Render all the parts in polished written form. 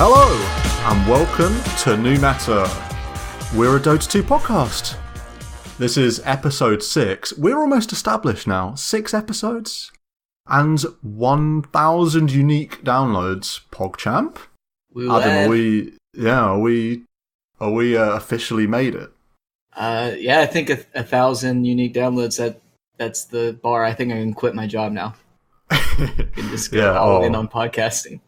Hello, and welcome to New Meta. We're a Dota 2 podcast. This is episode 6. We're almost established now. 6 episodes and 1,000 unique downloads. PogChamp. Adam, are we officially made it? Yeah, I think 1,000 unique downloads. That's the bar. I think I can quit my job now. I can just go all in on podcasting.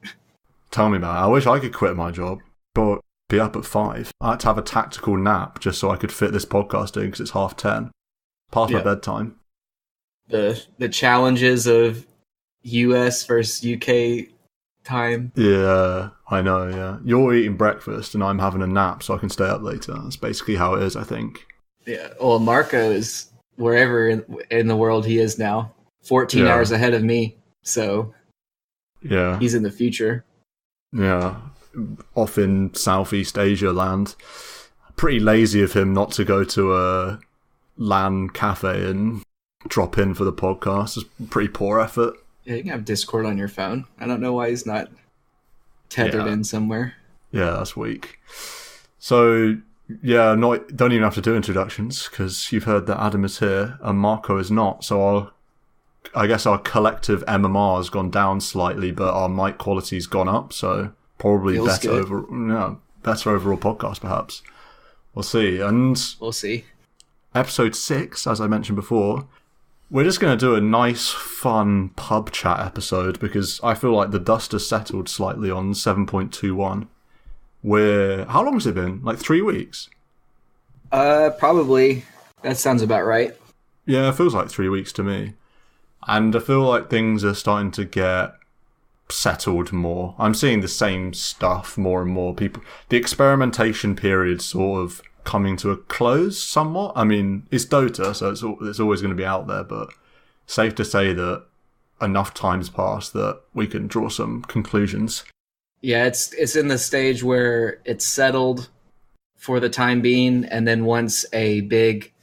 Tell me about it. I wish I could quit my job, but be up at 5. I had to have a tactical nap just so I could fit this podcast in because it's 10:30. Past my bedtime. The challenges of US versus UK time. Yeah, I know, yeah. You're eating breakfast and I'm having a nap so I can stay up later. That's basically how it is, I think. Yeah, well, Marco is wherever in the world he is now. 14 hours ahead of me, so yeah, he's in the future. Yeah, off in Southeast Asia land. Pretty lazy of him not to go to a LAN cafe and drop in for the podcast. It's pretty poor effort. Yeah, you can have Discord on your phone. I don't know why he's not tethered in somewhere. Yeah, that's weak. So, yeah, don't even have to do introductions because you've heard that Adam is here and Marco is not. So I guess our collective MMR has gone down slightly, but our mic quality's gone up, so probably better overall podcast, perhaps. We'll see. And we'll see. Episode 6, as I mentioned before, we're just going to do a nice, fun pub chat episode because I feel like the dust has settled slightly on 7.21. How long has it been? Like 3 weeks? Probably. That sounds about right. Yeah, it feels like 3 weeks to me. And I feel like things are starting to get settled more. I'm seeing the same stuff more and more. The experimentation period's sort of coming to a close somewhat. I mean, it's Dota, so it's always going to be out there, but safe to say that enough time's passed that we can draw some conclusions. Yeah, it's in the stage where it's settled for the time being, and then once a big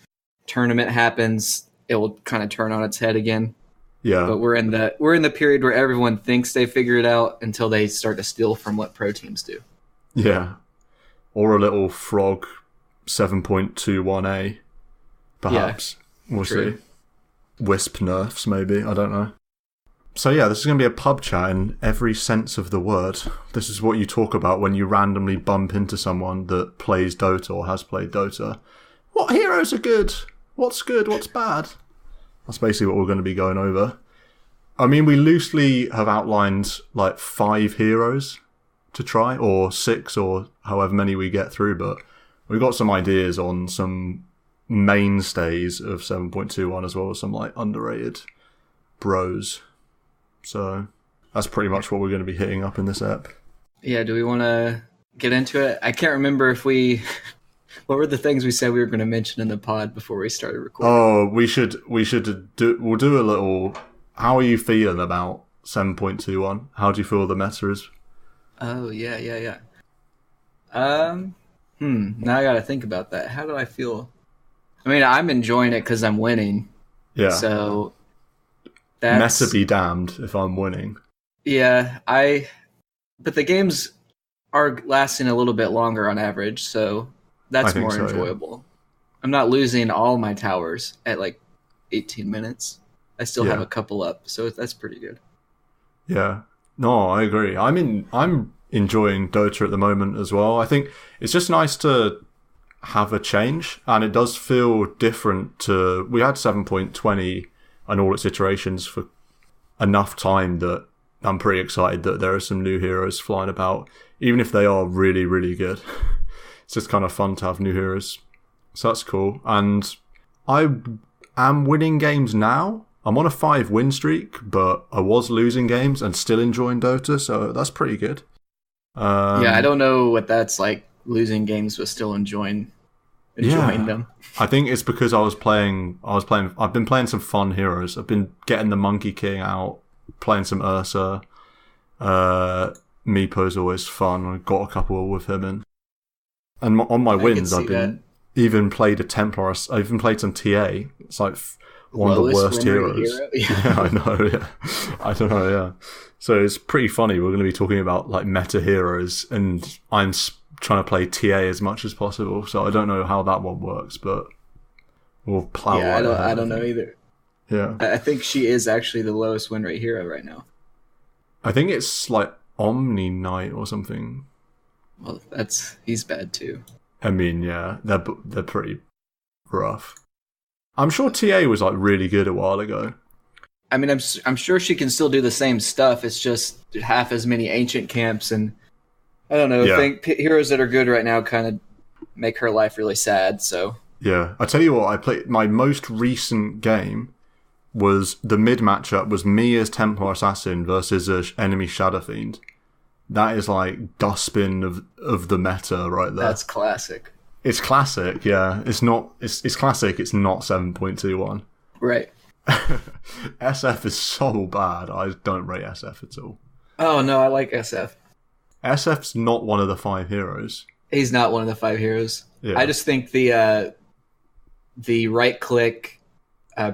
tournament happens, it will kind of turn on its head again. Yeah, but we're in the period where everyone thinks they figure it out until they start to steal from what pro teams do. Yeah, or a little frog 7.21a, perhaps. Yeah, we'll see. Wisp nerfs, maybe. I don't know. So yeah, this is going to be a pub chat in every sense of the word. This is what you talk about when you randomly bump into someone that plays Dota or has played Dota. What heroes are good? What's good? What's bad? That's basically what we're going to be going over. I mean, we loosely have outlined like 5 heroes to try, or 6, or however many we get through, but we've got some ideas on some mainstays of 7.21 as well as some like underrated bros. So that's pretty much what we're going to be hitting up in this app. Yeah, do we want to get into it? I can't remember if we... What were the things we said we were going to mention in the pod before we started recording? Oh, we'll do a little... How are you feeling about 7.21? How do you feel the meta is? Oh, yeah. Now I got to think about that. How do I feel? I mean, I'm enjoying it because I'm winning. Yeah. So that's... Meta be damned if I'm winning. Yeah, but the games are lasting a little bit longer on average, so... That's more enjoyable. Yeah. I'm not losing all my towers at like 18 minutes. I still have a couple up, so that's pretty good. Yeah. No, I agree. I'm enjoying Dota at the moment as well. I think it's just nice to have a change, and it does feel different to... We had 7.20 and all its iterations for enough time that I'm pretty excited that there are some new heroes flying about, even if they are really, really good. It's just kind of fun to have new heroes. So that's cool. And I am winning games now. I'm on a 5 win streak, but I was losing games and still enjoying Dota, so that's pretty good. Yeah, I don't know what that's like, losing games but still enjoying them. I think it's because I've been playing some fun heroes. I've been getting the Monkey King out, playing some Ursa. Meepo's always fun. I got a couple with him in. And on my wins, I've been even played a Templar. I've even played some TA. It's like one of the worst hero? Yeah, I know. Yeah, I don't know. Yeah, so it's pretty funny. We're going to be talking about like meta heroes, and I'm trying to play TA as much as possible. So I don't know how that one works, but we'll plow. Yeah, I don't know either. Yeah, I think she is actually the lowest win rate hero right now. I think it's like Omni Knight or something. Well, he's bad too. I mean, yeah, they're pretty rough. I'm sure TA was like really good a while ago. I mean, I'm sure she can still do the same stuff. It's just half as many ancient camps, and I don't know. I think heroes that are good right now kind of make her life really sad. So yeah, I tell you what, I played my most recent game was the mid matchup was me as Templar Assassin versus an enemy Shadow Fiend. That is like dustbin of the meta right there. That's classic. It's classic, yeah. It's classic, it's not 7.21. Right. SF is so bad. I don't rate SF at all. Oh no, I like SF. SF's not one of the 5 heroes. He's not one of the 5 heroes. Yeah. I just think the right click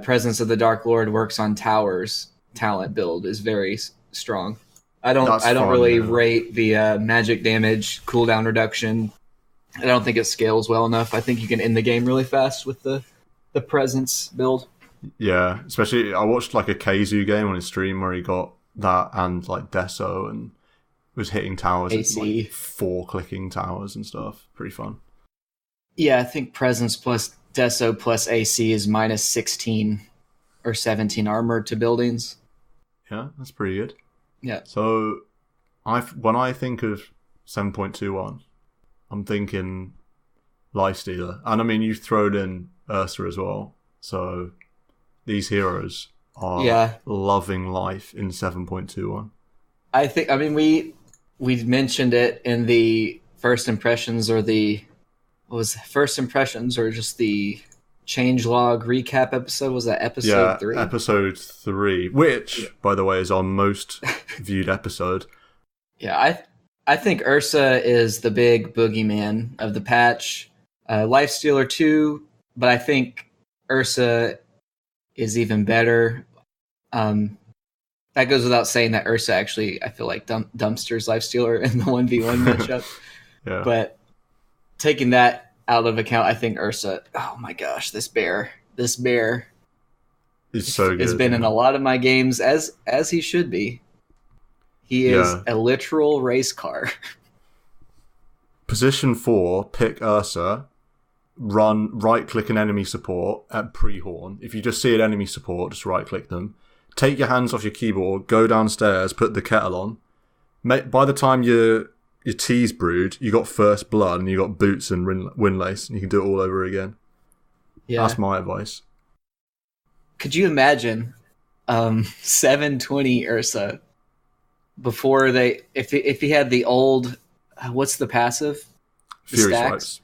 Presence of the Dark Lord works on towers talent build is very strong. I don't really rate the magic damage cooldown reduction. I don't think it scales well enough. I think you can end the game really fast with the presence build. Yeah, especially I watched like a Keizu game on his stream where he got that and like Deso and was hitting towers AC. And, like 4 clicking towers and stuff. Pretty fun. Yeah, I think presence plus Deso plus AC is minus 16 or 17 armor to buildings. Yeah, that's pretty good. Yeah. So when I think of 7.21, I'm thinking Lifestealer. And I mean, you've thrown in Ursa as well. So these heroes are loving life in 7.21. I mean, we mentioned it in the first impressions or first impressions or just the changelog recap episode. Was that episode 3? Episode 3, which, by the way, is our most viewed episode. Yeah, I think Ursa is the big boogeyman of the patch. Lifestealer 2, but I think Ursa is even better. That goes without saying that Ursa actually, I feel like, dumpsters Lifestealer in the 1v1 matchup. Yeah. But taking that out of account, I think Ursa, oh my gosh, this bear is so good. Has been in a lot of my games, as he should be. He is a literal race car. Position 4, pick Ursa, run right-click an enemy support at pre-horn. If you just see an enemy support, just right-click them. Take your hands off your keyboard, go downstairs, put the kettle on. By the time your tea's brewed, you got first blood and you got boots and windlace, and you can do it all over again. Yeah. That's my advice. Could you imagine 720 Ursa before if he had the old, what's the passive? Fury swipes.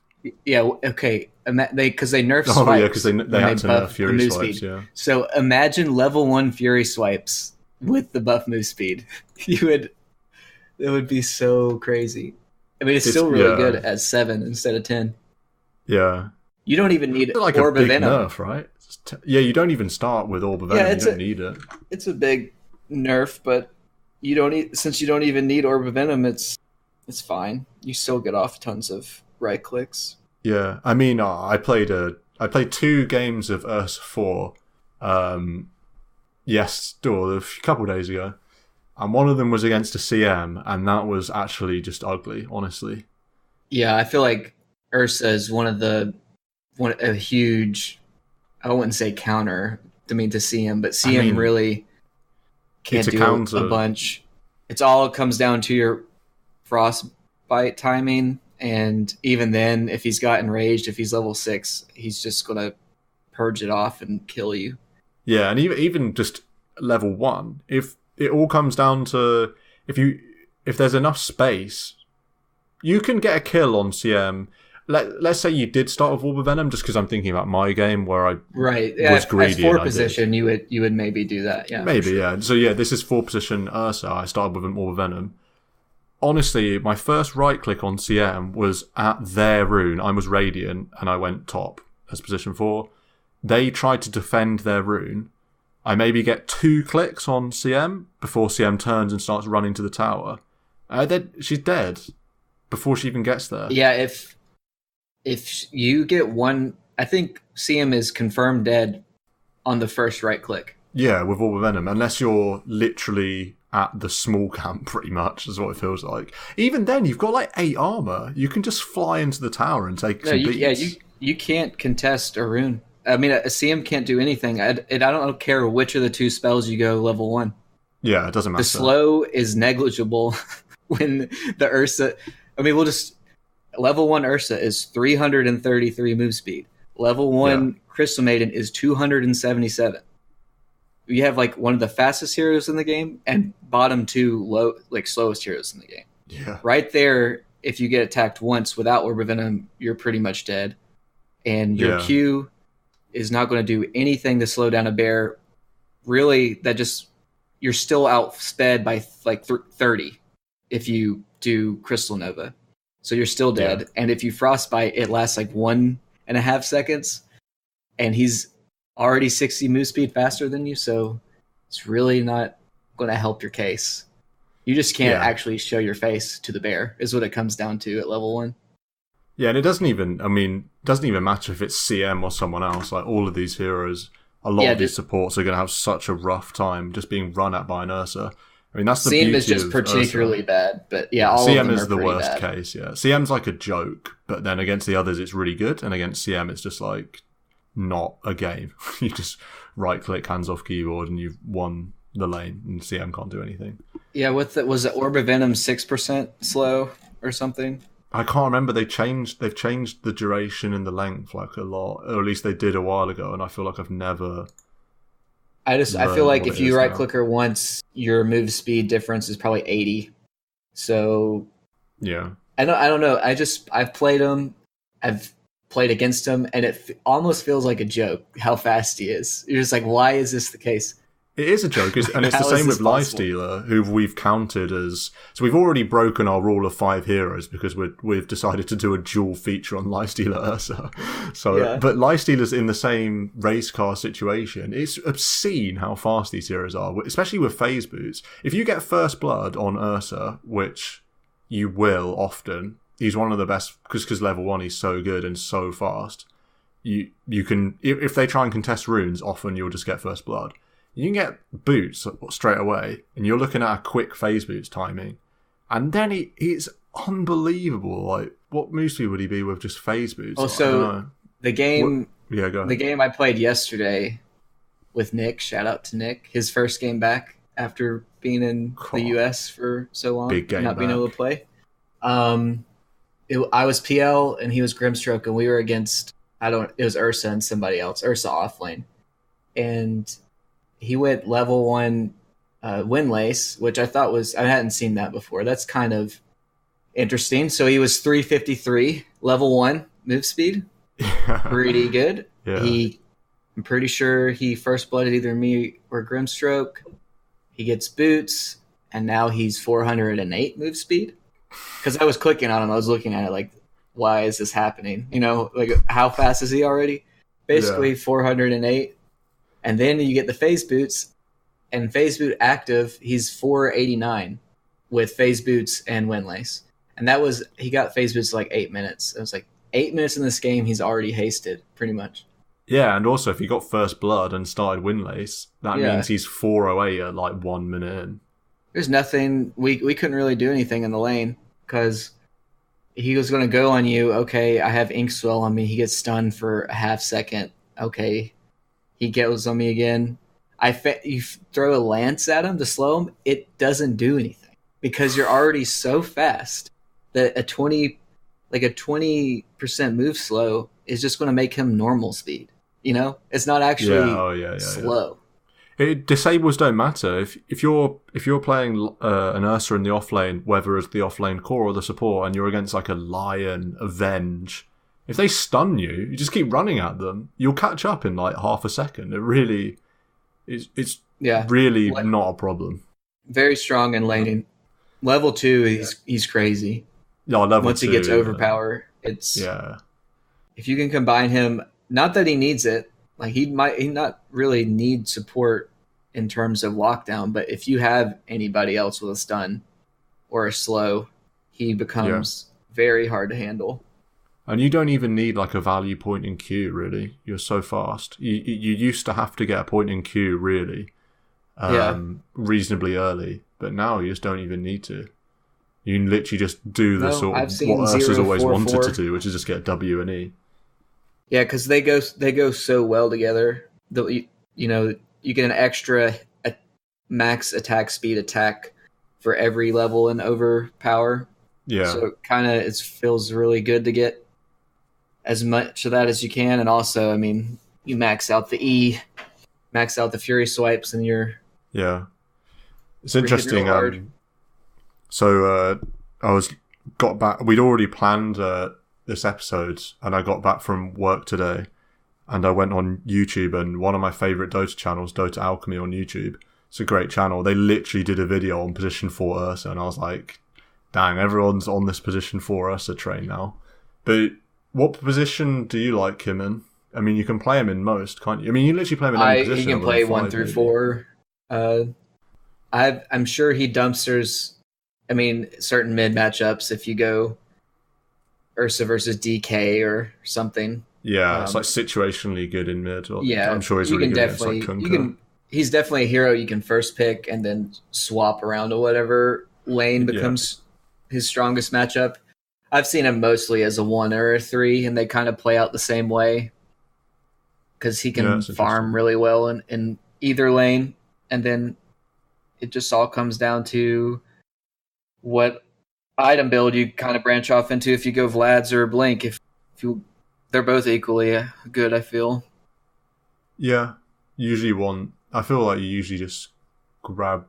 Yeah, okay. Because they nerfed swipes. Oh yeah, because they had to nerf Fury swipes. Yeah. So imagine level 1 Fury swipes with the buff move speed. It would be so crazy. I mean, it's still really good at 7 instead of 10. Yeah. You don't even need like Orb a big of Venom. Nerf, right? You don't even start with Orb of Venom. You don't need it. It's a big nerf, but since you don't even need Orb of Venom, it's fine. You still get off tons of right clicks. Yeah, I mean, I played 2 games of Ursa 4, a couple days ago, and one of them was against a CM, and that was actually just ugly, honestly. Yeah, I feel like Ursa is a huge, I wouldn't say counter to CM, but CM really can't do a bunch. It comes down to your frostbite timing. And even then, if he's got enraged, if he's level 6, he's just going to purge it off and kill you. Yeah, and even just level 1, if it all comes down to if there's enough space, you can get a kill on CM. Let's say you did start with Orb of Venom, just because I'm thinking about my game where I was greedy. At 4 position, you would maybe do that. Yeah, maybe yeah. So yeah, this is 4 position Ursa. I started with an Orb of Venom. Honestly, my first right click on CM was at their rune. I was Radiant and I went top as position 4. they try to defend their rune, I maybe get 2 clicks on CM before CM turns and starts running to the tower. Then she's dead before she even gets there. Yeah, if you get one, I think CM is confirmed dead on the first right click. Yeah, with Orb of Venom, unless you're literally at the small camp, pretty much, is what it feels like. Even then, you've got like 8 armor. You can just fly into the tower and take some beats. Yeah, you can't contest a rune. I mean, a CM can't do anything. I don't care which of the 2 spells you go level 1. Yeah, it doesn't matter. The slow is negligible when the Ursa... I mean, level 1 Ursa is 333 move speed. Level 1 Crystal Maiden is 277. You have like one of the fastest heroes in the game and bottom 2 slowest heroes in the game. Yeah. Right there, if you get attacked once without Orb of Venom, you're pretty much dead. And your Q is not going to do anything to slow down a bear. Really, you're still outsped by like 30 if you do Crystal Nova. So you're still dead. Yeah. And if you Frostbite, it lasts like 1.5 seconds. And he's already 60 move speed faster than you, so it's really not going to help your case. You just can't actually show your face to the bear, is what it comes down to at level 1. Yeah, and it doesn't even matter if it's CM or someone else. Like, all of these heroes, a lot of these supports are going to have such a rough time just being run at by an Ursa. I mean, that's the CM beauty is just of particularly Ursa. bad, but all CM of them is are the worst bad. case, yeah. CM's like a joke, but then against the others it's really good, and against CM it's just like not a game. You just right-click, hands off keyboard, and you've won the lane, and CM can't do anything. Yeah, was it Orb of Venom 6% slow or something? I can't remember. They've changed the duration and the length like a lot, or at least they did a while ago, and I feel like I've never... I feel like if you right-click her once, your move speed difference is probably 80. So... Yeah. I don't know. I've played him. I've played against him, and it almost feels like a joke how fast he is. You're just like, why is this the case? It is a joke, and it's the same with Lifestealer, who we've counted as... So we've already broken our rule of 5 heroes because we've decided to do a dual feature on Lifestealer Ursa. But Lifestealer's in the same race car situation. It's obscene how fast these heroes are, especially with phase boots. If you get first blood on Ursa, which you will often... He's one of the best because level 1 he's so good and so fast. You can, if they try and contest runes, often you'll just get first blood. You can get boots straight away, and you're looking at a quick phase boots timing, and then he's unbelievable. Like, what move speed would he be with just phase boots? Also, the game, go ahead. The game I played yesterday with Nick. Shout out to Nick. His first game back after being in the US for so long, big game not being back. able to play. I was PL and he was Grimstroke, and we were against it was Ursa and somebody else, Ursa offlane, and he went level 1 Windlace, which I hadn't seen that before. That's kind of interesting. So he was 353 level 1 move speed, pretty good. Yeah. I'm pretty sure he first blooded either me or Grimstroke. He gets boots, and now he's 408 move speed. Because I was clicking on him, I was looking at it like, why is this happening? Like, how fast is he already? Basically 408. And then you get the phase boots, and phase boot active, he's 489 with phase boots and Windlace. And he got phase boots like 8 minutes. It was like 8 minutes in this game, he's already hasted, pretty much. Yeah, and also if he got first blood and started Windlace, that means he's 408 at like 1 minute in. There's nothing, we couldn't really do anything in the lane, because he was going to go on you. Okay, I have Inkswell on me. He gets stunned for a half second. Okay, he goes on me again. You throw a lance at him to slow him. It doesn't do anything because you're already so fast that a 20% move slow is just going to make him normal speed. It's not actually slow. Disables don't matter. If you're playing an Ursa in the offlane, whether it's the offlane core or the support, and you're against like a Lion, Avenge, if they stun you, you just keep running at them. You'll catch up in like half a second. It really it's really not a problem. Very strong in laning. Level 2, he's crazy. Yeah, level once 2, he gets overpower, it's if you can combine him. Not that he needs it. Like he not really need support in terms of lockdown, but if you have anybody else with a stun or a slow, he becomes very hard to handle. And you don't even need like a value point in Q, really. You're so fast. You used to have to get a point in Q, really, reasonably early, but now you just don't even need to. You can literally just do the sort of what Ursa's always wanted to do, which is just get W and E. Yeah, because they go so well together. You get an extra max attack speed attack for every level in overpower. Yeah. So it feels really good to get as much of that as you can, and also, I mean, you max out the E, max out the Fury swipes, and you're It's interesting. So got back. We'd already planned this episode, and I got back from work today, and I went on YouTube, and one of my favorite Dota channels, Dota Alchemy on YouTube. It's a great channel. They literally did a video on position 4 Ursa, and I was like, dang, everyone's on this position 4 Ursa train now. But what position do you like him in? I mean, you can play him in most, can't you? I mean, you literally play him in any position. You can play 1 through 4. I'm sure he dumpsters, I mean, certain mid matchups if you go Ursa versus DK or something. Yeah, it's like situationally good in mid. I'm sure he's really good against like Kunkka. He's definitely a hero you can first pick and then swap around to whatever lane becomes his strongest matchup. I've seen him mostly as a 1 or a 3, and they kind of play out the same way because he can farm really well in either lane, and then it just all comes down to what item build you kind of branch off into if you go Vlad's or Blink. They're both equally good, I feel. Yeah, I feel like you usually just grab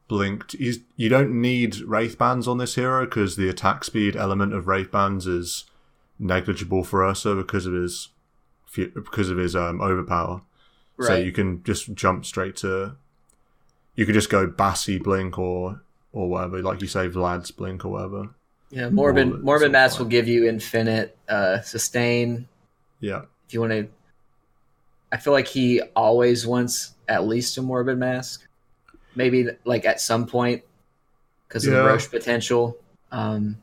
Blink. You don't need Wraith Bands on this hero because the attack speed element of Wraith Bands is negligible for Ursa because of his overpower. Right. So you can just jump straight to. You could just go Bassi Blink or whatever, like you say, Vlad's Blink or whatever. Yeah, Morbid Mass will give you infinite sustain. Yeah. If you want to, I feel like he always wants at least a Morbid Mask. Maybe like at some point because of the Roche potential. But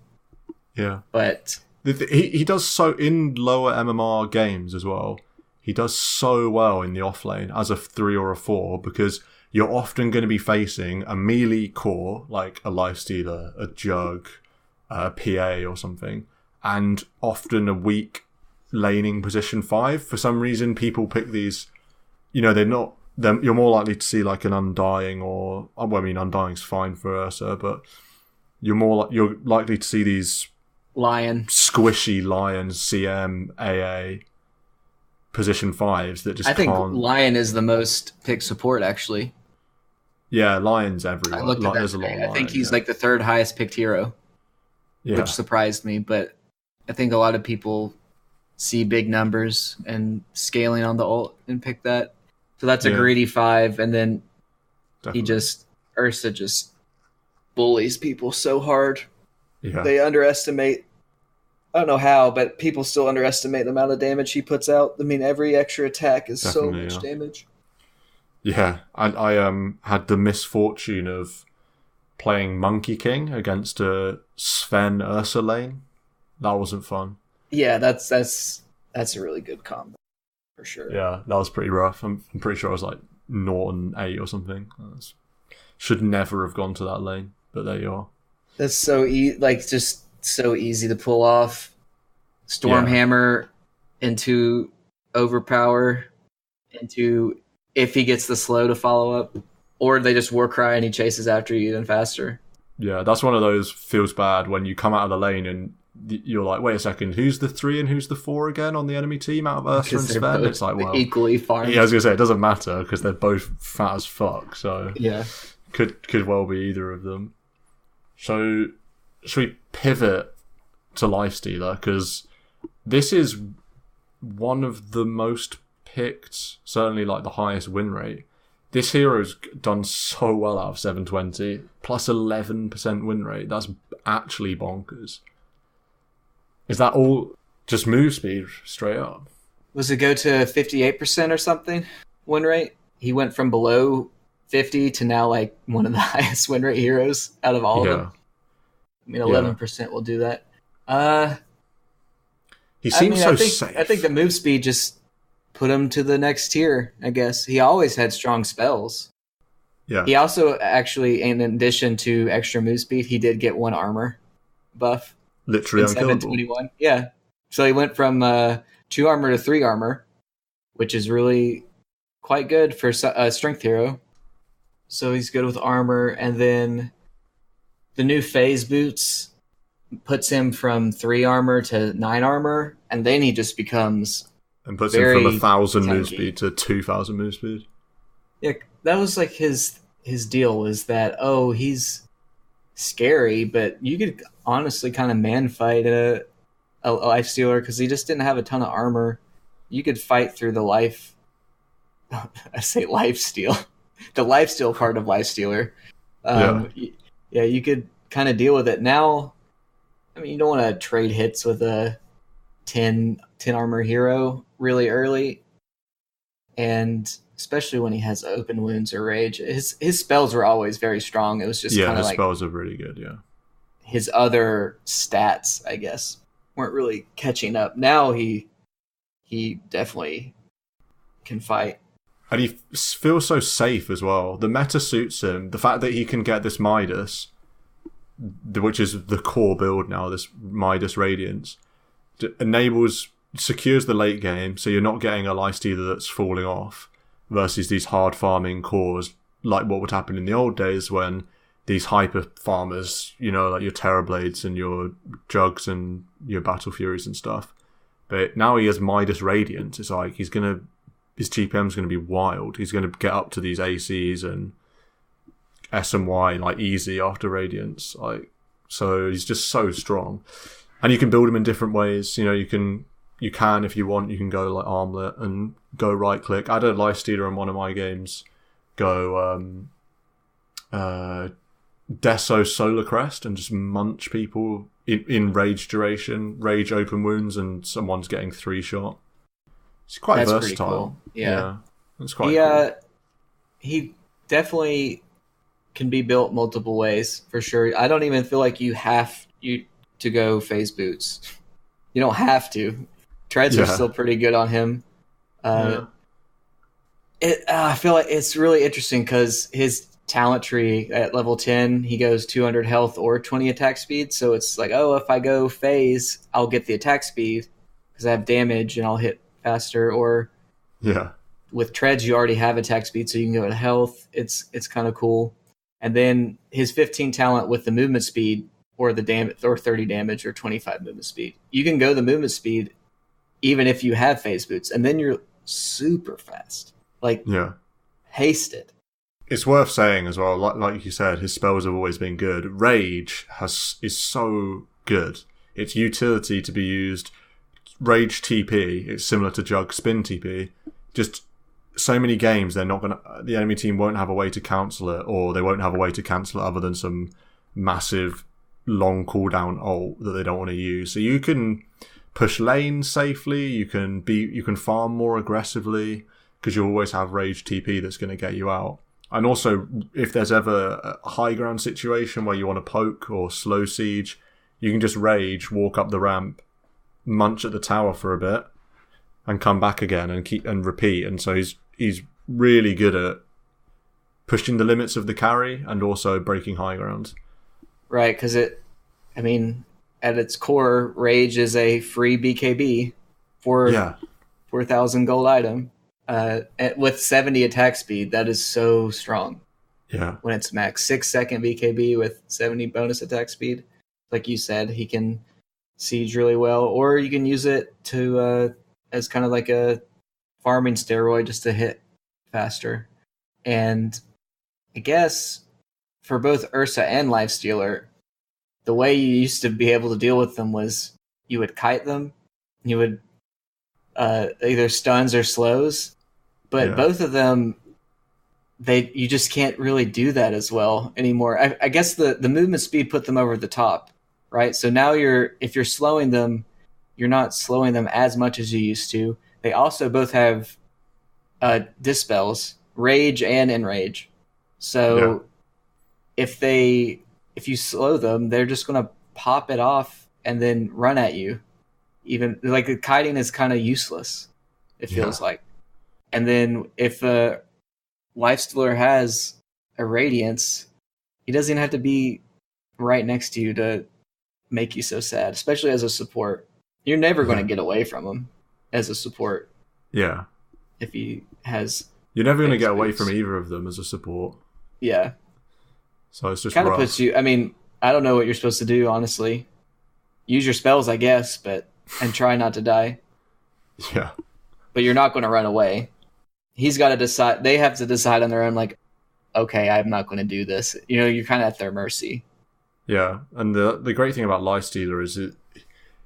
he does so in lower MMR games as well. He does so well in the off lane as a 3 or a 4 because you're often going to be facing a melee core like a Lifestealer, a Jug, a PA or something, and often a weak laning position 5. For some reason, people pick these. They're not. You're more likely to see like an Undying Undying's fine for Ursa, but you're likely to see these squishy Lion, CM, AA position 5s that just I think Lion is the most picked support, actually. Yeah, Lion's everywhere. There's a lot of Lion, I think he's like the 3rd highest picked hero, which surprised me, but I think a lot of people see big numbers and scaling on the ult and pick that. So that's a greedy 5, and then Ursa just bullies people so hard. Yeah. They underestimate, I don't know how, but people still underestimate the amount of damage he puts out. I mean, every extra attack is so much damage. Yeah, I had the misfortune of playing Monkey King against a Sven Ursa lane. That wasn't fun. Yeah, that's a really good combo. For sure. Yeah, that was pretty rough. I'm pretty sure I was like 0 and 8 or something. Should never have gone to that lane, but there you are. That's so just so easy to pull off. Stormhammer into Overpower into if he gets the slow to follow up, or they just Warcry and he chases after you even faster. Yeah, that's one of those feels bad when you come out of the lane and you're like, wait a second, who's the 3 and who's the 4 again on the enemy team out of Ursa and Sven? It's like, well, equally farmed. Yeah, I was gonna say it doesn't matter because they're both fat as fuck. So yeah, could well be either of them. So should we pivot to Lifestealer because this is one of the most picked, certainly like the highest win rate. This hero's done so well out of 720 plus 11% win rate. That's actually bonkers. Is that all just move speed straight up? Was it go to 58% or something win rate? He went from below 50 to now like one of the highest win rate heroes out of all of them. I mean, 11% will do that. He seems safe. I think the move speed just put him to the next tier, I guess. He always had strong spells. Yeah. He also actually, in addition to extra move speed, he did get 1 armor buff. Literally unkillable. 721. Yeah. So he went from 2 armor to 3 armor, which is really quite good for a strength hero. So he's good with armor. And then the new phase boots puts him from 3 armor to 9 armor. And then he just becomes... And puts him from 1,000 move speed to 2,000 move speed. Yeah, that was like his deal is that, he's scary, but you could honestly kind of man fight a Lifestealer because he just didn't have a ton of armor. You could fight through the life... I say lifesteal. The lifesteal part of Lifestealer. Yeah, you could kind of deal with it. Now, I mean, you don't want to trade hits with a 10 armor hero really early. And especially when he has open wounds or rage. His spells were always very strong. It was just kind of like... his spells are really good, yeah. His other stats, I guess, weren't really catching up. Now he definitely can fight. And he feels so safe as well. The meta suits him. The fact that he can get this Midas, which is the core build now, this Midas Radiance, secures the late game, so you're not getting a Lifestealer that's falling off, versus these hard farming cores, like what would happen in the old days when these hyper farmers, like your Terrorblades and your Jugs and your Battle Furies and stuff. But now he has Midas Radiance. It's like his GPM's going to be wild. He's going to get up to these ACs and SMY like easy after Radiance. So he's just so strong. And you can build him in different ways. You can, if you want, you can go like Armlet and go right click. I had a Lifestealer in one of my games go Deso Solar Crest and just munch people in rage duration, rage open wounds, and someone's getting 3-shot. It's quite versatile. Pretty cool. Yeah. It's quite cool. He definitely can be built multiple ways for sure. I don't even feel like you have to go phase boots. You don't have to. Treads are still pretty good on him. I feel like it's really interesting because his talent tree at level 10, he goes 200 health or 20 attack speed. So it's like, if I go phase, I'll get the attack speed because I have damage and I'll hit faster. Or with treads, you already have attack speed, so you can go to health. It's kind of cool. And then his 15 talent with the movement speed or the damage, or 30 damage or 25 movement speed. You can go the movement speed even if you have phase boots, and then you're super fast. Hasted. It's worth saying as well, like you said, his spells have always been good. Rage is so good. Its utility to be used, Rage TP, it's similar to Jug Spin TP. Just so many games, the enemy team won't have a way to cancel it, or they won't have a way to cancel it other than some massive long cooldown ult that they don't want to use. So you can push lanes safely, you can farm more aggressively because you always have Rage TP that's going to get you out. And also, if there's ever a high ground situation where you want to poke or slow siege, you can just Rage, walk up the ramp, munch at the tower for a bit, and come back again and repeat. And so he's really good at pushing the limits of the carry and also breaking high ground. Right, because at its core, Rage is a free BKB for 4,000 gold item. With 70 attack speed, that is so strong. Yeah. When it's max 6-second BKB with 70 bonus attack speed, like you said, he can siege really well, or you can use it to as kind of like a farming steroid just to hit faster. And I guess for both Ursa and Lifestealer, the way you used to be able to deal with them was you would kite them, you would either stuns or slows. But both of them, you just can't really do that as well anymore. I guess the movement speed put them over the top, right? So now if you're slowing them, you're not slowing them as much as you used to. they also both have dispels, rage and enrage. So if you slow them, they're just gonna pop it off and then run at you. Even like the kiting is kind of useless, it feels like. And then if a Lifestealer has a radiance, he doesn't have to be right next to you to make you so sad, especially as a support. You're never going to get away from him as a support. Yeah. If he has... You're never going to get away from either of them as a support. Yeah. So it's just kind of puts you... I mean, I don't know what you're supposed to do, honestly. Use your spells, I guess, and try not to die. Yeah. But you're not going to run away. He's got to decide... They have to decide on their own, like, okay, I'm not going to do this. You know, you're kind of at their mercy. Yeah, and the great thing about Lifestealer is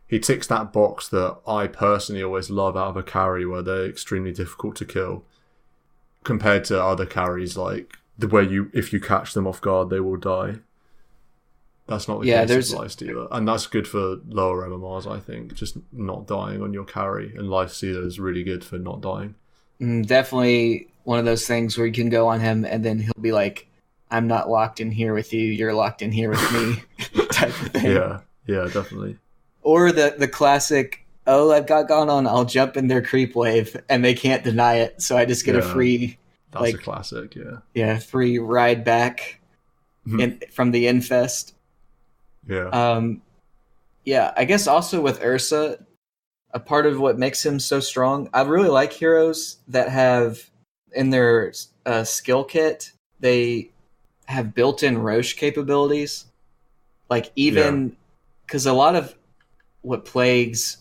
he ticks that box that I personally always love out of a carry, where they're extremely difficult to kill, compared to other carries like where if you catch them off guard, they will die. That's not the case with Lifestealer, and that's good for lower MMRs, I think, just not dying on your carry, and Lifestealer is really good for not dying. Definitely one of those things where you can go on him and then he'll be like, I'm not locked in here with you, you're locked in here with me type of thing. Yeah, definitely. Or the classic, I've got gone on, I'll jump in their creep wave and they can't deny it, so I just get a free... That's a classic, yeah. Yeah, free ride back from the infest. Yeah. Yeah, I guess also with Ursa, a part of what makes him so strong, I really like heroes that have in their skill kit, they have built-in Roche capabilities. Like even because a lot of what plagues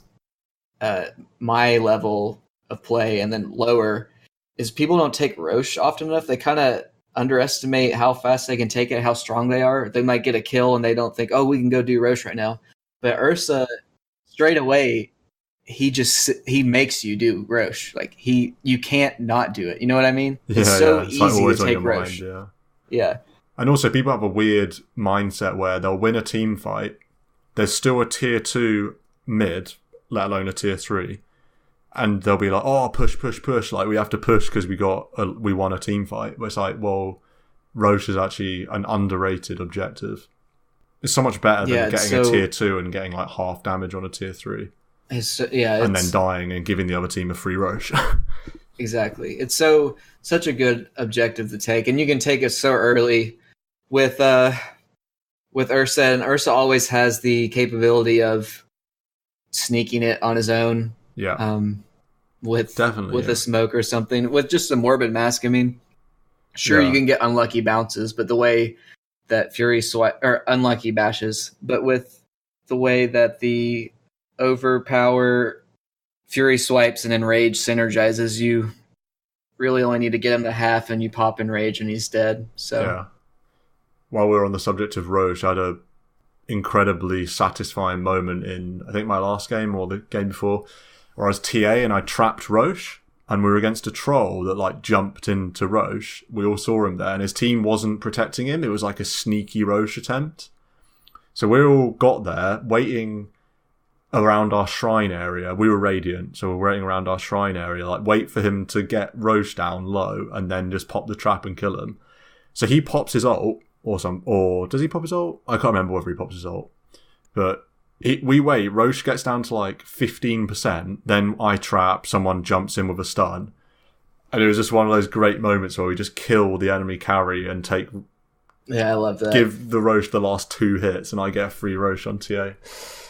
my level of play and then lower is people don't take Roche often enough. They kind of underestimate how fast they can take it, how strong they are. They might get a kill and they don't think, oh, we can go do Roche right now. But Ursa, straight away, he makes you do Roche. Like you can't not do it. You know what I mean? It's so easy to take Roche. Yeah. And also, people have a weird mindset where they'll win a team fight. There's still a tier 2 mid, let alone a tier 3. And they'll be like, oh, push. Like, we have to push because we won a team fight. But it's like, well, Roche is actually an underrated objective. It's so much better than getting a tier 2 and getting like half damage on a tier 3. And then dying and giving the other team a free Roche. Exactly. It's such a good objective to take. And you can take it so early with Ursa, and Ursa always has the capability of sneaking it on his own. Yeah. With a smoke or something, with just a morbid mask. I mean, sure, you can get unlucky bounces, but the way that Fury swipe or unlucky bashes, but with the way that the overpower Fury swipes and Enrage synergizes, you really only need to get him to half and you pop Enrage and he's dead. So yeah. While we're on the subject of Roche, I had a incredibly satisfying moment in, I think, my last game or the game before, where I was TA and I trapped Roche, and we were against a troll that like jumped into Roche. We all saw him there, and his team wasn't protecting him. It was like a sneaky Roche attempt. So we all got there, waiting around our shrine area. We were Radiant, so we're waiting around our shrine area, like wait for him to get Roche down low, and then just pop the trap and kill him. So he pops his ult, or does he pop his ult? I can't remember whether he pops his ult. But we wait, Roche gets down to like 15%, then I trap, someone jumps in with a stun. And it was just one of those great moments where we just kill the enemy carry and take... Yeah, I love that. Give the Roche the last 2 hits and I get a free Roche on TA.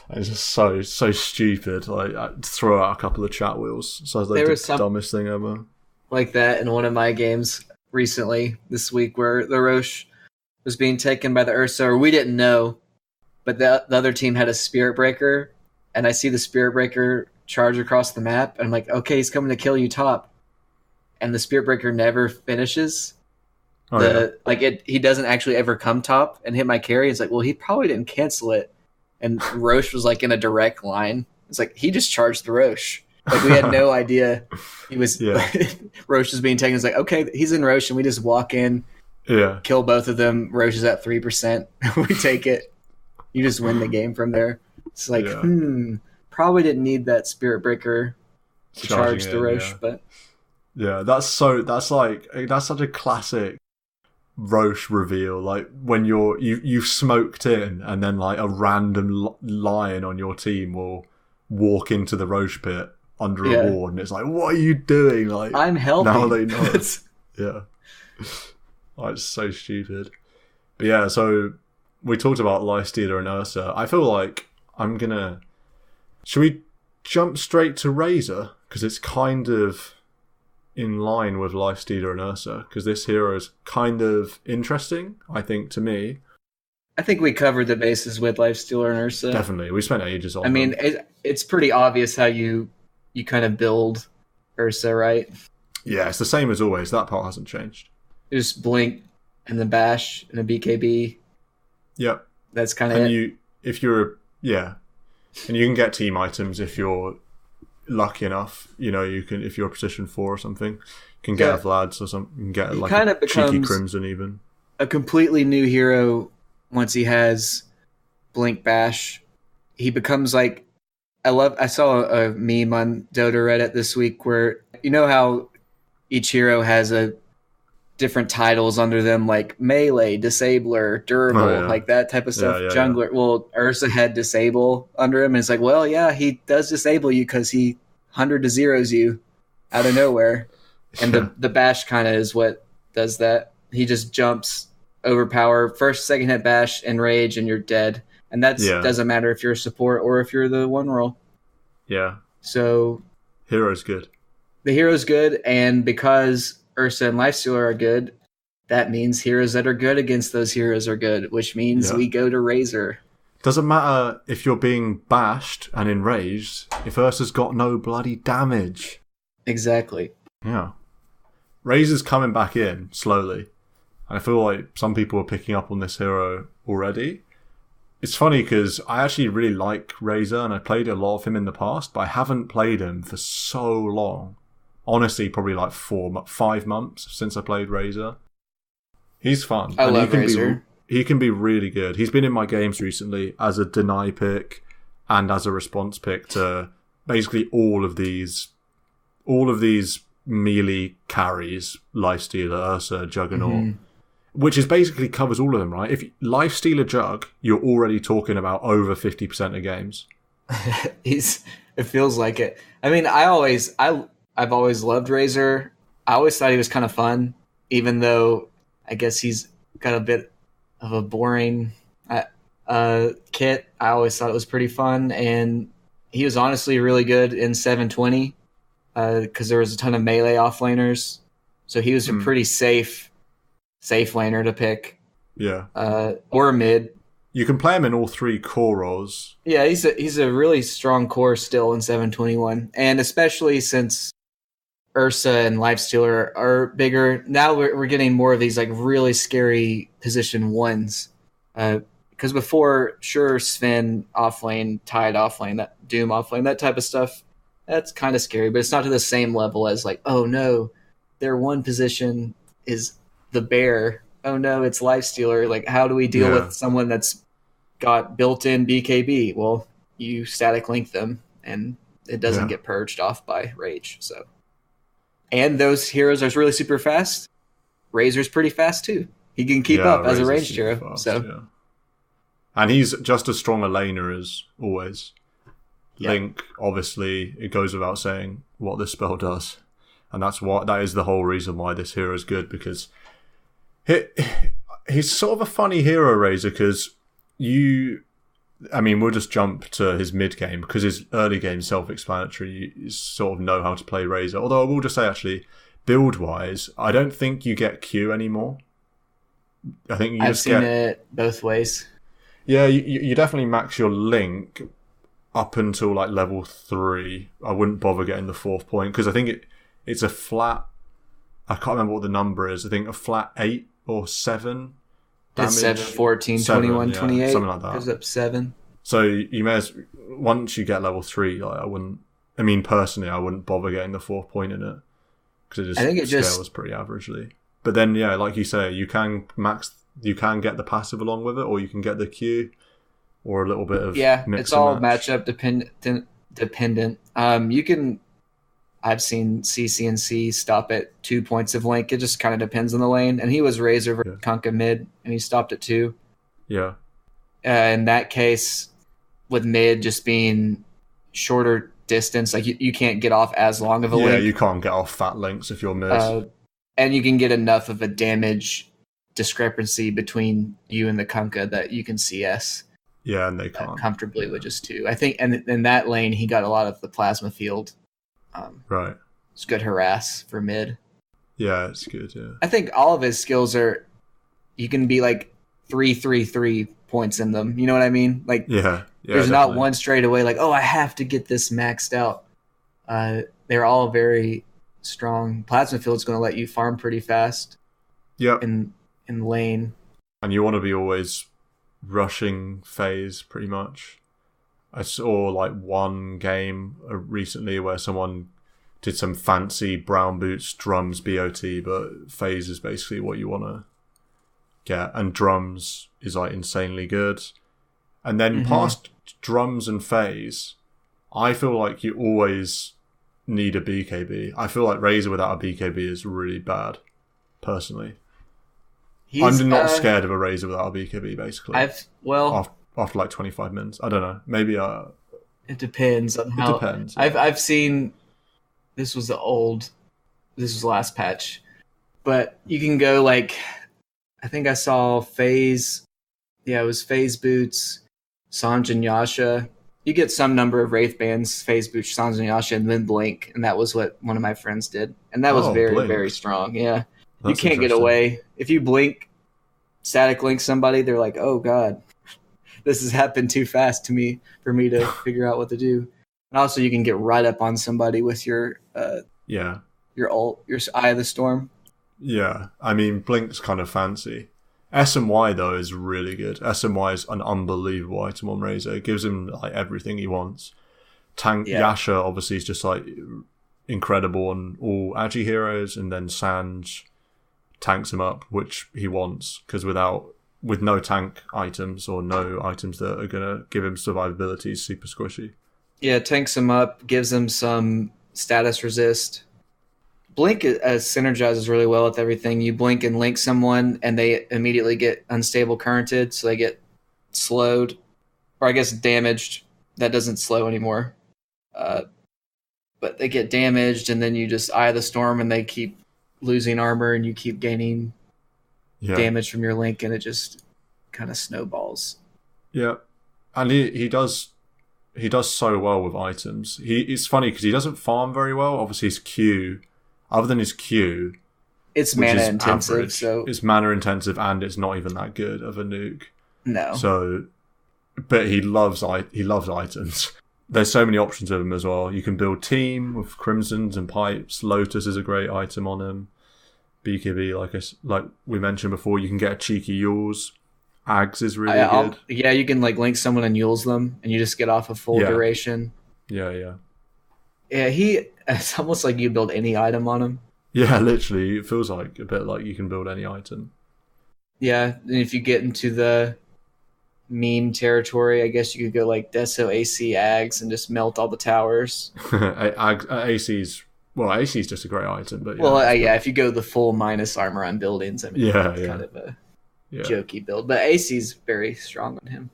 And it's just so stupid. Like, I throw out a couple of chat wheels. So it's like the dumbest thing ever. Like that in one of my games recently, this week, where the Roche was being taken by the Ursa, or we didn't know, but the other team had a Spirit Breaker, and I see the Spirit Breaker charge across the map, and I'm like, okay, he's coming to kill you top. And the Spirit Breaker never finishes. He doesn't actually ever come top and hit my carry. It's like, well, he probably didn't cancel it. And Roche was like in a direct line. It's like, he just charged the Roche. Like, we had no idea he was... Roche was being taken. It's like, okay, he's in Roche, and we just walk in, kill both of them. Roche is at 3%. We take it. You just win the game from there. It's like, probably didn't need that Spirit Breaker to charge the Roche, but yeah, that's such a classic Roche reveal. Like when you've smoked in, and then like a random lion on your team will walk into the Roche pit under a ward, and it's like, what are you doing? Like, I'm helping. Now they know. Yeah, oh, it's so stupid. But yeah, so we talked about Lifestealer and Ursa. I feel like should we jump straight to Razor? Because it's kind of in line with Lifestealer and Ursa, because this hero is kind of interesting, I think, to me. I think we covered the bases with Lifestealer and Ursa. Definitely. We spent ages on them. I mean, it's pretty obvious how you kind of build Ursa, right? Yeah, it's the same as always. That part hasn't changed. Just blink and then bash and a BKB. Yep. That's kind of it. And you can get team items if you're lucky enough. You can, if you're position 4 or something, you can get a Vlad's or something. You can get like kind of a cheeky Crimson even. A completely new hero once he has blink bash. He becomes like, I saw a meme on Dota Reddit this week where, you know how each hero has a different titles under them, like melee, disabler, durable, like that type of stuff. Jungler. Yeah. Well, Ursa had disable under him, and it's like, well, yeah, he does disable you because he 100 to zeros you out of nowhere. And the bash kind of is what does that. He just jumps, overpower, first, second hit bash, enrage, and you're dead. And that doesn't matter if you're a support or if you're the one roll. Yeah. So hero's good. The hero's good, and because Ursa and Lifestealer are good, that means heroes that are good against those heroes are good, which means we go to Razor. Doesn't matter if you're being bashed and enraged if Ursa's got no bloody damage. Exactly. Yeah. Razor's coming back in slowly. And I feel like some people are picking up on this hero already. It's funny because I actually really like Razor, and I played a lot of him in the past, but I haven't played him for so long. Honestly, probably like 5 months since I played Razor. He's fun. I love Razor. He can be really good. He's been in my games recently as a deny pick and as a response pick to basically all of these melee carries, Lifestealer, Ursa, Juggernaut, which is basically covers all of them, right? If Lifestealer Jug, you're already talking about over 50% of games. It feels like it. I mean, I've always loved Razor. I always thought he was kind of fun, even though I guess he's got a bit of a boring kit. I always thought it was pretty fun, and he was honestly really good in 720 because there was a ton of melee offlaners. So he was a pretty safe laner to pick. Yeah. Or mid. You can play him in all 3 core roles. Yeah, he's a really strong core still in 721, and especially since Ursa and Lifestealer are bigger. Now we're getting more of these like really scary position 1s. Because before, sure, Sven offlane, Tide offlane, that Doom offlane, that type of stuff, that's kind of scary, but it's not to the same level as like, oh no, their 1 position is the bear. Oh no, it's Lifestealer. Like, how do we deal with someone that's got built-in BKB? Well, you static link them, and it doesn't get purged off by Rage. So, and those heroes are really super fast. Razor's pretty fast too. He can keep up as a ranged hero. Fast, and he's just as strong a laner as always. Link, obviously, it goes without saying what this spell does, and that is the whole reason why this hero is good, because he's sort of a funny hero, Razor, because we'll just jump to his mid game because his early game is self-explanatory. You sort of know how to play Razor. Although I will just say, actually, build-wise, I don't think you get Q anymore. I think I've seen it both ways. Yeah, you definitely max your Link up until like level 3. I wouldn't bother getting the 4th point because I think it's a flat. I can't remember what the number is. I think a flat 8 or 7. It's 7, 14, 7, 21, 28. Something like that. Goes up 7. So you may once you get level 3, like personally, I wouldn't bother getting the 4th point in it because it scales pretty averagely. But then, like you say, you can get the passive along with it, or you can get the Q, or a little bit of it's all matchup dependent. You can I've seen CCNC stop at 2 points of link. It just kind of depends on the lane. And he was Razor versus Kunkka mid, and he stopped at 2. Yeah. In that case, with mid just being shorter distance, like you can't get off as long of a link. Yeah, you can't get off fat links if you're mid. And you can get enough of a damage discrepancy between you and the Kunkka that you can CS. Yeah, and they can't. Comfortably with just 2. I think, and in that lane, he got a lot of the plasma field. Right. It's good harass for mid. Yeah, it's good, yeah. I think all of his skills are, you can be like 3 points in them. You know what I mean? Like, yeah, there's not one straight away like, oh, I have to get this maxed out. They're all very strong. Plasma field's going to let you farm pretty fast. Yep. In lane. And you want to be always rushing phase pretty much. I saw like one game recently where someone did some fancy brown boots drums BOT, but phase is basically what you want to get, and drums is like insanely good. And then past drums and phase, I feel like you always need a BKB. I feel like Razor without a BKB is really bad, personally. I'm not scared of a Razor without a BKB, basically. After like 25 minutes. I don't know. Maybe it depends on how. It depends. I've seen, this was last patch, but you can go like, I think I saw phase. Yeah, it was phase boots, Sanj and Yasha. You get some number of Wraith bands, phase boots, Sanj and Yasha, and then blink, and that was what one of my friends did, and that was very blink. Very strong. Yeah. That's you can't get away. If you blink, static link somebody, they're like, oh god, this has happened too fast to me for me to figure out what to do. And also you can get right up on somebody with your ult, your Eye of the Storm. Yeah, I mean, Blink's kind of fancy. SMY though is really good. SMY is an unbelievable item on Razor. It gives him like everything he wants. Yasha obviously is just like incredible on all Agi heroes, and then Sanj tanks him up, which he wants, because with no tank items or no items that are going to give him survivability, he's super squishy. Yeah, tanks him up, gives him some status resist. Blink synergizes really well with everything. You blink and link someone, and they immediately get unstable currented, so they get slowed, or I guess damaged. That doesn't slow anymore. But they get damaged, and then you just Eye of the Storm, and they keep losing armor, and you keep gaining damage from your link, and it just kind of snowballs. Yeah, and he does so well with items. It's funny because he doesn't farm very well. Obviously, his Q, other than his Q, it's mana intensive. Average, so it's mana intensive, and it's not even that good of a nuke. No. So, but he loves items. There's so many options with him as well. You can build team with Crimsons and Pipes. Lotus is a great item on him. BKB, like we mentioned before, you can get a cheeky Yules. Ags is really good. Yeah, you can like link someone and Yules them, and you just get off a full duration. Yeah. Yeah, it's almost like you build any item on him. Yeah, literally. It feels like a bit like you can build any item. Yeah, and if you get into the meme territory, I guess you could go like Deso AC Ags and just melt all the towers. AC's just a great item, but if you go the full minus armor on buildings, I mean, kind of a jokey build, but AC's very strong on him.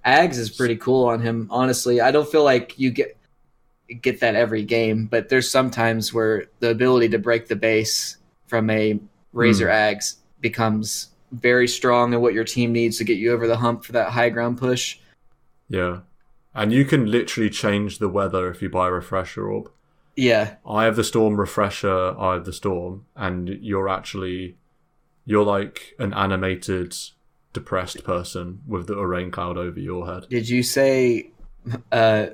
Ags is pretty cool on him, honestly. I don't feel like you get that every game, but there's some times where the ability to break the base from a Razor Ags becomes very strong in what your team needs to get you over the hump for that high ground push. Yeah. And you can literally change the weather if you buy a refresher orb. Yeah. Eye of the Storm, refresher, Eye of the Storm, and you're like an animated, depressed person with a rain cloud over your head. Di you say Eye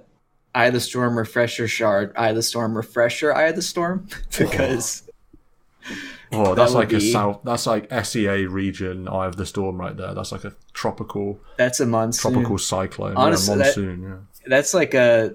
of the Storm, refresher shard, Eye of the Storm, refresher, Eye of the Storm? Because that's like that's like SEA region Eye of the Storm right there. That's like a tropical. That's a monsoon. Tropical cyclone. Honestly, monsoon. That's like a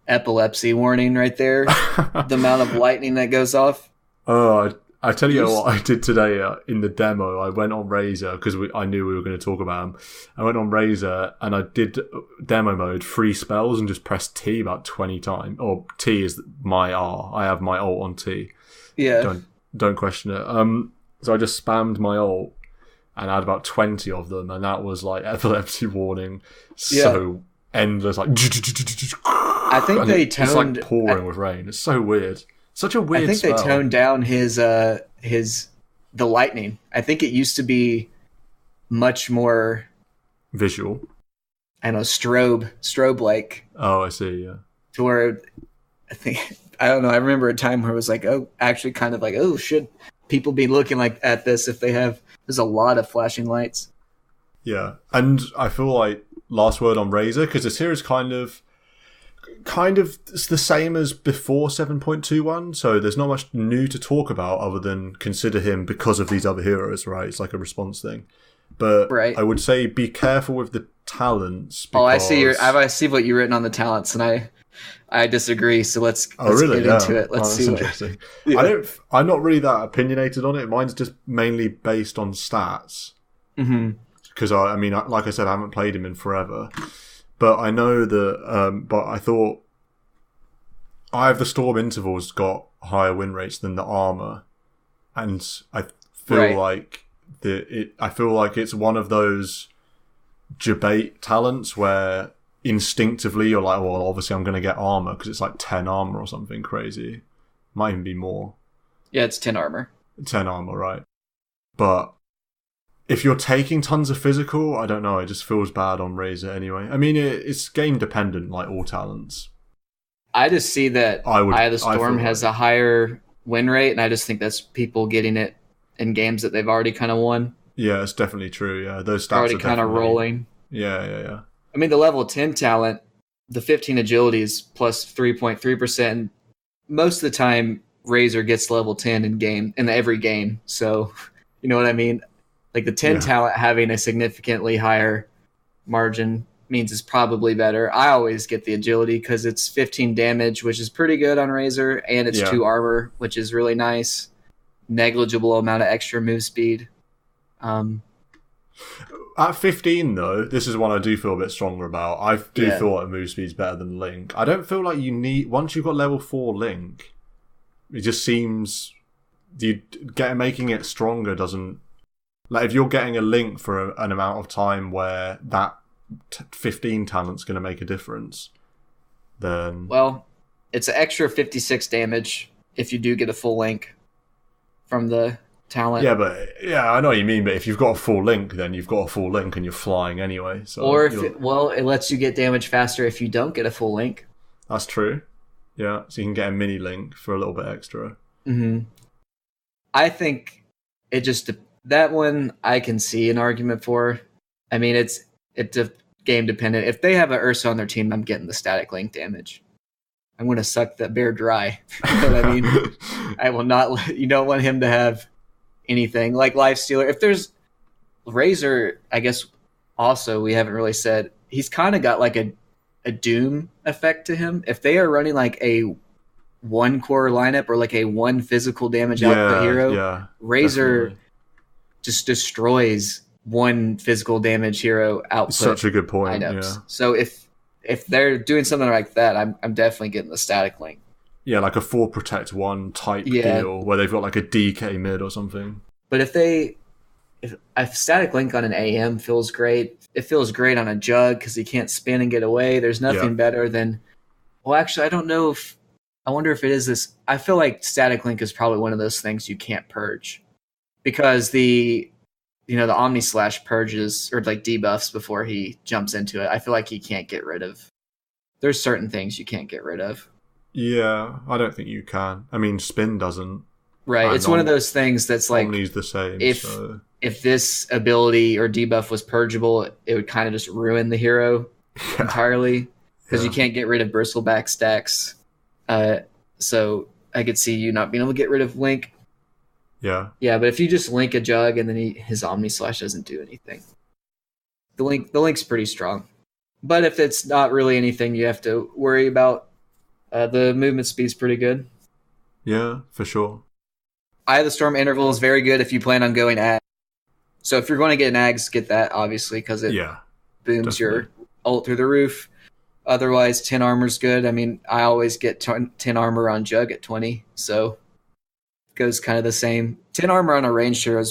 epilepsy warning right there. The amount of lightning that goes off. Oh, I tell you what I did today in the demo. I went on Razor because I knew we were going to talk about him. I went on Razor and I did demo mode, 3 spells, and just pressed T about 20 times. Or T is my R. I have my ult on T. Yeah. Don't question it. So I just spammed my ult and I had about 20 of them, and that was like epilepsy warning. So endless, like. I think they toned. It's like pouring with rain. It's so weird. Such a weird. I think spell. They toned down the lightning. I think it used to be much more visual. I don't know, strobe like. Oh, I see. Yeah. To where I don't know. I remember a time where it was like, actually, kind of like, should people be looking like at this if they have? There's a lot of flashing lights. Yeah, and I feel like last word on Razor, because this here is kind of it's the same as before 7.21, so there's not much new to talk about other than consider him because of these other heroes, right? It's like a response thing. But I would say be careful with the talents. Because... I see what you've written on the talents, and I disagree. So let's get into it. Let's see. Interesting. Yeah. I'm not really that opinionated on it. Mine's just mainly based on stats. Because I mean, like I said, I haven't played him in forever. But I know that, but I thought Eye of the Storm intervals got higher win rates than the armor, and I feel like I feel like it's one of those debate talents where instinctively you're like, well, obviously I'm going to get armor because it's like 10 armor or something crazy. Might even be more. Yeah, it's 10 armor. 10 armor, right? But if you're taking tons of physical, I don't know, it just feels bad on Razor anyway. I mean, it's game dependent, like all talents. I just see that Eye of the Storm has a higher win rate, and I just think that's people getting it in games that they've already kind of won. Yeah, it's definitely true, yeah. Those stats already kind of rolling. Yeah. I mean, the level 10 talent, the 15 agility is plus 3.3%, and most of the time, Razor gets level 10 in every game, so you know what I mean? Like the 10 talent having a significantly higher margin means it's probably better. I always get the agility because it's 15 damage, which is pretty good on Razor, and it's 2 armor, which is really nice. Negligible amount of extra move speed. At 15, though, this is one I do feel a bit stronger about. I do feel like move speed's better than Link. I don't feel like you need... Once you've got level 4 Link, it just seems... making it stronger doesn't... Like, if you're getting a Link for an amount of time where that 15 talent's going to make a difference, then... Well, it's an extra 56 damage if you do get a full Link from the talent. Yeah, I know what you mean, but if you've got a full Link, then you've got a full Link and you're flying anyway. So or it lets you get damage faster if you don't get a full Link. That's true. Yeah, so you can get a mini Link for a little bit extra. I think it just... That one I can see an argument for. I mean, it's game dependent. If they have an Ursa on their team, I'm getting the static link damage. I'm going to suck that bear dry. You know what I mean? I will not. You don't want him to have anything like Lifestealer. If there's Razor, I guess also we haven't really said he's kind of got like a Doom effect to him. If they are running like a 1 core lineup or like a 1 physical damage output hero, Razor. Definitely. Just destroys 1 physical damage hero output. Such a good point. Lineups. Yeah. So if they're doing something like that, I'm definitely getting the static link. Yeah, like a 4 protect 1 type deal where they've got like a DK mid or something. But if a static link on an AM feels great, it feels great on a jug because he can't spin and get away. There's nothing better than. Well, actually, I don't know if. I wonder if it is this. I feel like static link is probably one of those things you can't purge. Because the Omni Slash purges or like debuffs before he jumps into it. I feel like he can't get rid of. There's certain things you can't get rid of. Yeah, I don't think you can. I mean, Spin doesn't. Right, it's one of those things that's like Omni's the same. If this ability or debuff was purgeable, it would kind of just ruin the hero entirely because you can't get rid of bristleback stacks. So I could see you not being able to get rid of Link. Yeah, but if you just link a jug and then his Omni Slash doesn't do anything, the link's pretty strong. But if it's not really anything you have to worry about, the movement speed's pretty good. Yeah, for sure. Eye of the Storm interval is very good if you plan on going ag. So if you're going to get an ags, get that, obviously, because it booms your ult through the roof. Otherwise, 10 armor's good. I mean, I always get 10 armor on Jug at 20, so it goes kind of the same. 10 armor on a range hero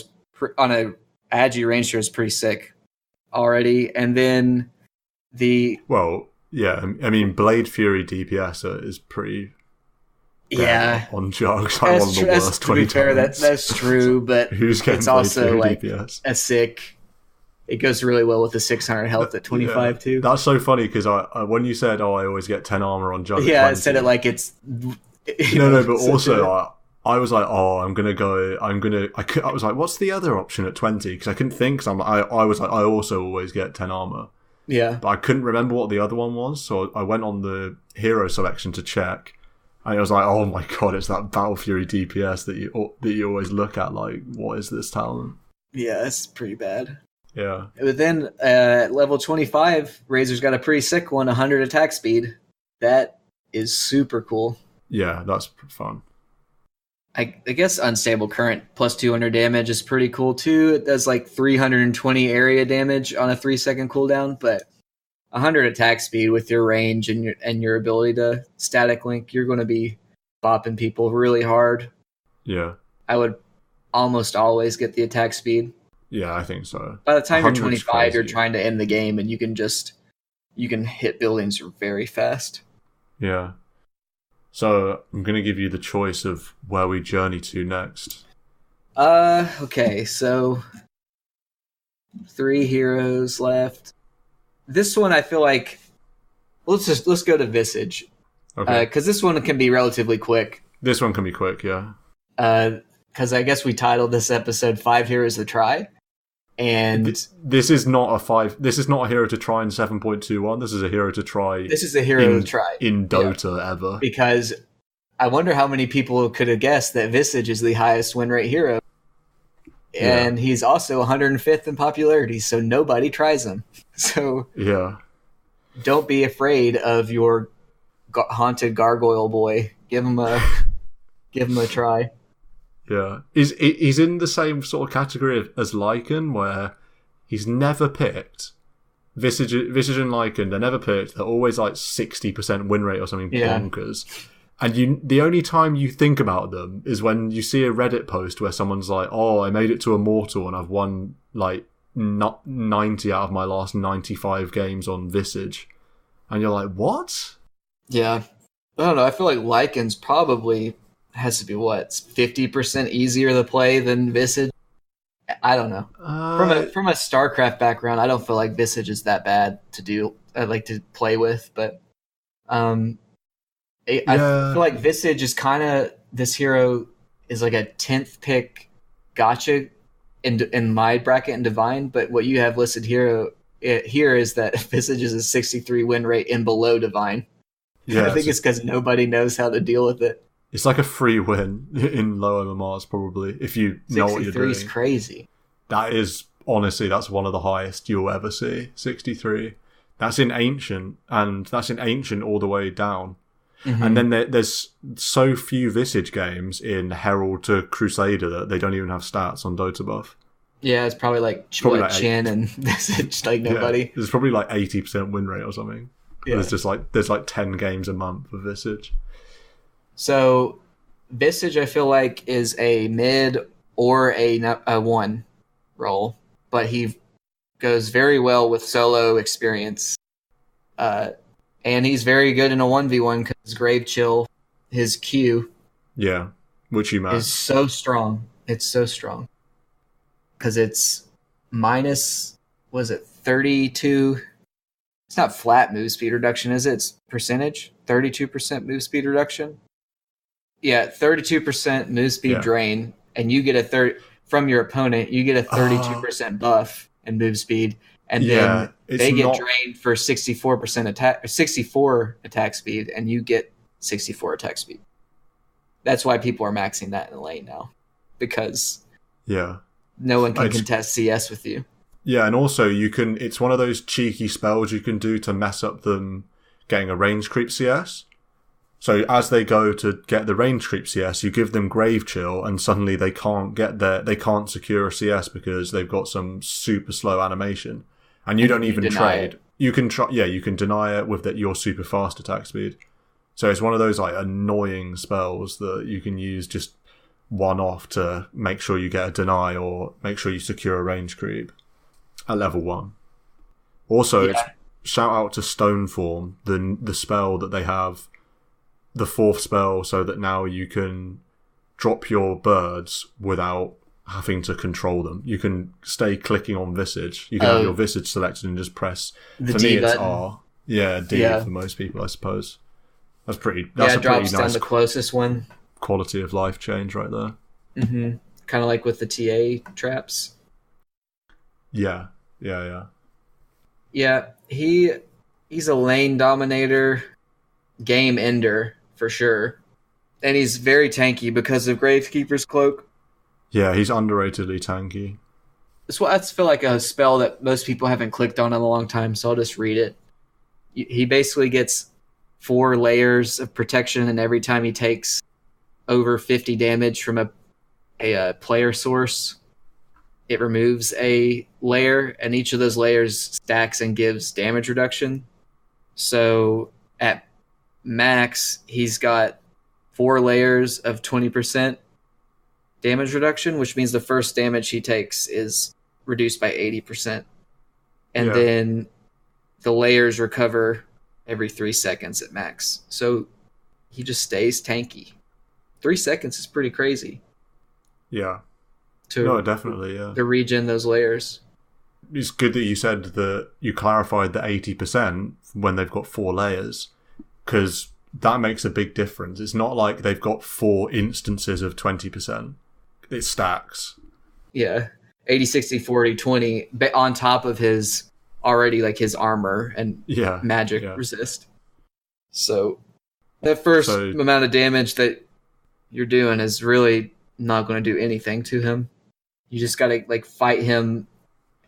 on a agi range hero is pretty sick already. And then I mean, Blade Fury DPS is pretty on Jugs. Like one of the worst 20 times. That's true, but who's getting it's Blade also Fury like DPS? a sick. It goes really well with the 600 health at 25 too. That's so funny because I when you said, "Oh, I always get 10 armor on Jug," I said it like it's but also I was like, "Oh, I was like, what's the other option at 20?" Because I couldn't think. Cause I was like, I also always get 10 armor. Yeah, but I couldn't remember what the other one was, so I went on the hero selection to check. And I was like, "Oh my god, it's that Battle Fury DPS that you always look at. Like, what is this talent?" Yeah, it's pretty bad. Yeah. But then at level 25, Razor's got a pretty sick one, 100 attack speed. That is super cool. Yeah, that's fun. I guess Unstable Current plus 200 damage is pretty cool too. It does like 320 area damage on a 3-second cooldown, but 100 attack speed with your range and your ability to static link, you're going to be bopping people really hard. Yeah. I would almost always get the attack speed. Yeah, I think so. By the time you're 25, you're trying to end the game, and you can hit buildings very fast. Yeah. So I'm going to give you the choice of where we journey to next. Okay, so 3 heroes left. This one I feel like let's go to Visage. Okay. Because this one can be relatively quick. This one can be quick, yeah. Because I guess we titled this episode 5 Heroes to Try. And this is not a hero to try in 7.21. This is a hero to try. This is a hero to try in Dota ever. Because I wonder how many people could have guessed that Visage is the highest win rate hero. And he's also 105th in popularity, so nobody tries him. So don't be afraid of your haunted gargoyle boy. Give him a try. Yeah, he's in the same sort of category as Lycan, where he's never picked. Visage and Lycan, they're never picked. They're always like 60% win rate or something bonkers. And the only time you think about them is when you see a Reddit post where someone's like, "Oh, I made it to Immortal and I've won like 90 out of my last 95 games on Visage," and you're like, "What?" Yeah, I don't know. I feel like Lycan's probably has to be 50% easier to play than Visage. I don't know. From a StarCraft background, I don't feel like Visage is that bad to do. I'd like to play with, but I feel like Visage is kind of, this hero is like a 10th pick gotcha in my bracket in Divine. But what you have listed here is that Visage is a 63 win rate in below Divine. Yeah, I think it's because nobody knows how to deal with it. It's like a free win in low MMRs, probably, if you know what you're doing. 63 is crazy. That is, honestly, that's one of the highest you'll ever see. 63. That's in Ancient, and that's in Ancient all the way down. Mm-hmm. And then there's so few Visage games in Herald to Crusader that they don't even have stats on Dota Buff. Yeah, it's probably like Chen and Visage, like nobody. Yeah, there's probably like 80% win rate or something. Yeah. There's like 10 games a month of Visage. So, Visage, I feel like, is a mid or a 1 role, but he goes very well with solo experience. And he's very good in a 1v1 because Grave Chill, his Q, which you is so strong. It's so strong. Because it's minus, 32? It's not flat move speed reduction, is it? It's percentage? 32% move speed reduction? Yeah, 32% move speed drain, and you get from your opponent. You get a 32% buff and move speed, and then they get drained for 64 attack speed, and you get 64 attack speed. That's why people are maxing that in the lane now, because no one can contest CS with you. Yeah, and also it's one of those cheeky spells you can do to mess up them getting a range creep CS. So as they go to get the range creep CS, you give them Grave Chill, and suddenly they can't secure a CS because they've got some super slow animation, and you don't even trade. You can you can deny it with your super fast attack speed. So it's one of those like annoying spells that you can use just one off to make sure you get a deny or make sure you secure a range creep at level 1. Also, it's shout out to Stoneform, the spell that they have, the 4th spell, so that now you can drop your birds without having to control them. You can stay clicking on Visage. You can have your Visage selected and just press. The for D me, it's button. R. Yeah, D for most people, I suppose. That's a pretty drops down nice the closest one. Quality of life change right there. Mm-hmm. Kind of like with the TA traps. Yeah. Yeah, he's a lane dominator, game ender for sure, and he's very tanky because of Gravekeeper's Cloak. Yeah, he's underratedly tanky. I feel like a spell that most people haven't clicked on in a long time, so I'll just read it. He basically gets 4 layers of protection, and every time he takes over 50 damage from a player source, it removes a layer, and each of those layers stacks and gives damage reduction. So at max, he's got 4 layers of 20% damage reduction, which means the first damage he takes is reduced by 80%. And then the layers recover every 3 seconds at max. So he just stays tanky. 3 seconds is pretty crazy. Yeah. Definitely, yeah. To regen those layers. It's good that you said that you clarified the 80% when they've got 4 layers, because that makes a big difference. It's not like they've got 4 instances of 20%. It stacks. Yeah. 80, 60, 40, 20, but on top of his already like his armor and magic resist. So that first amount of damage that you're doing is really not going to do anything to him. You just got to like fight him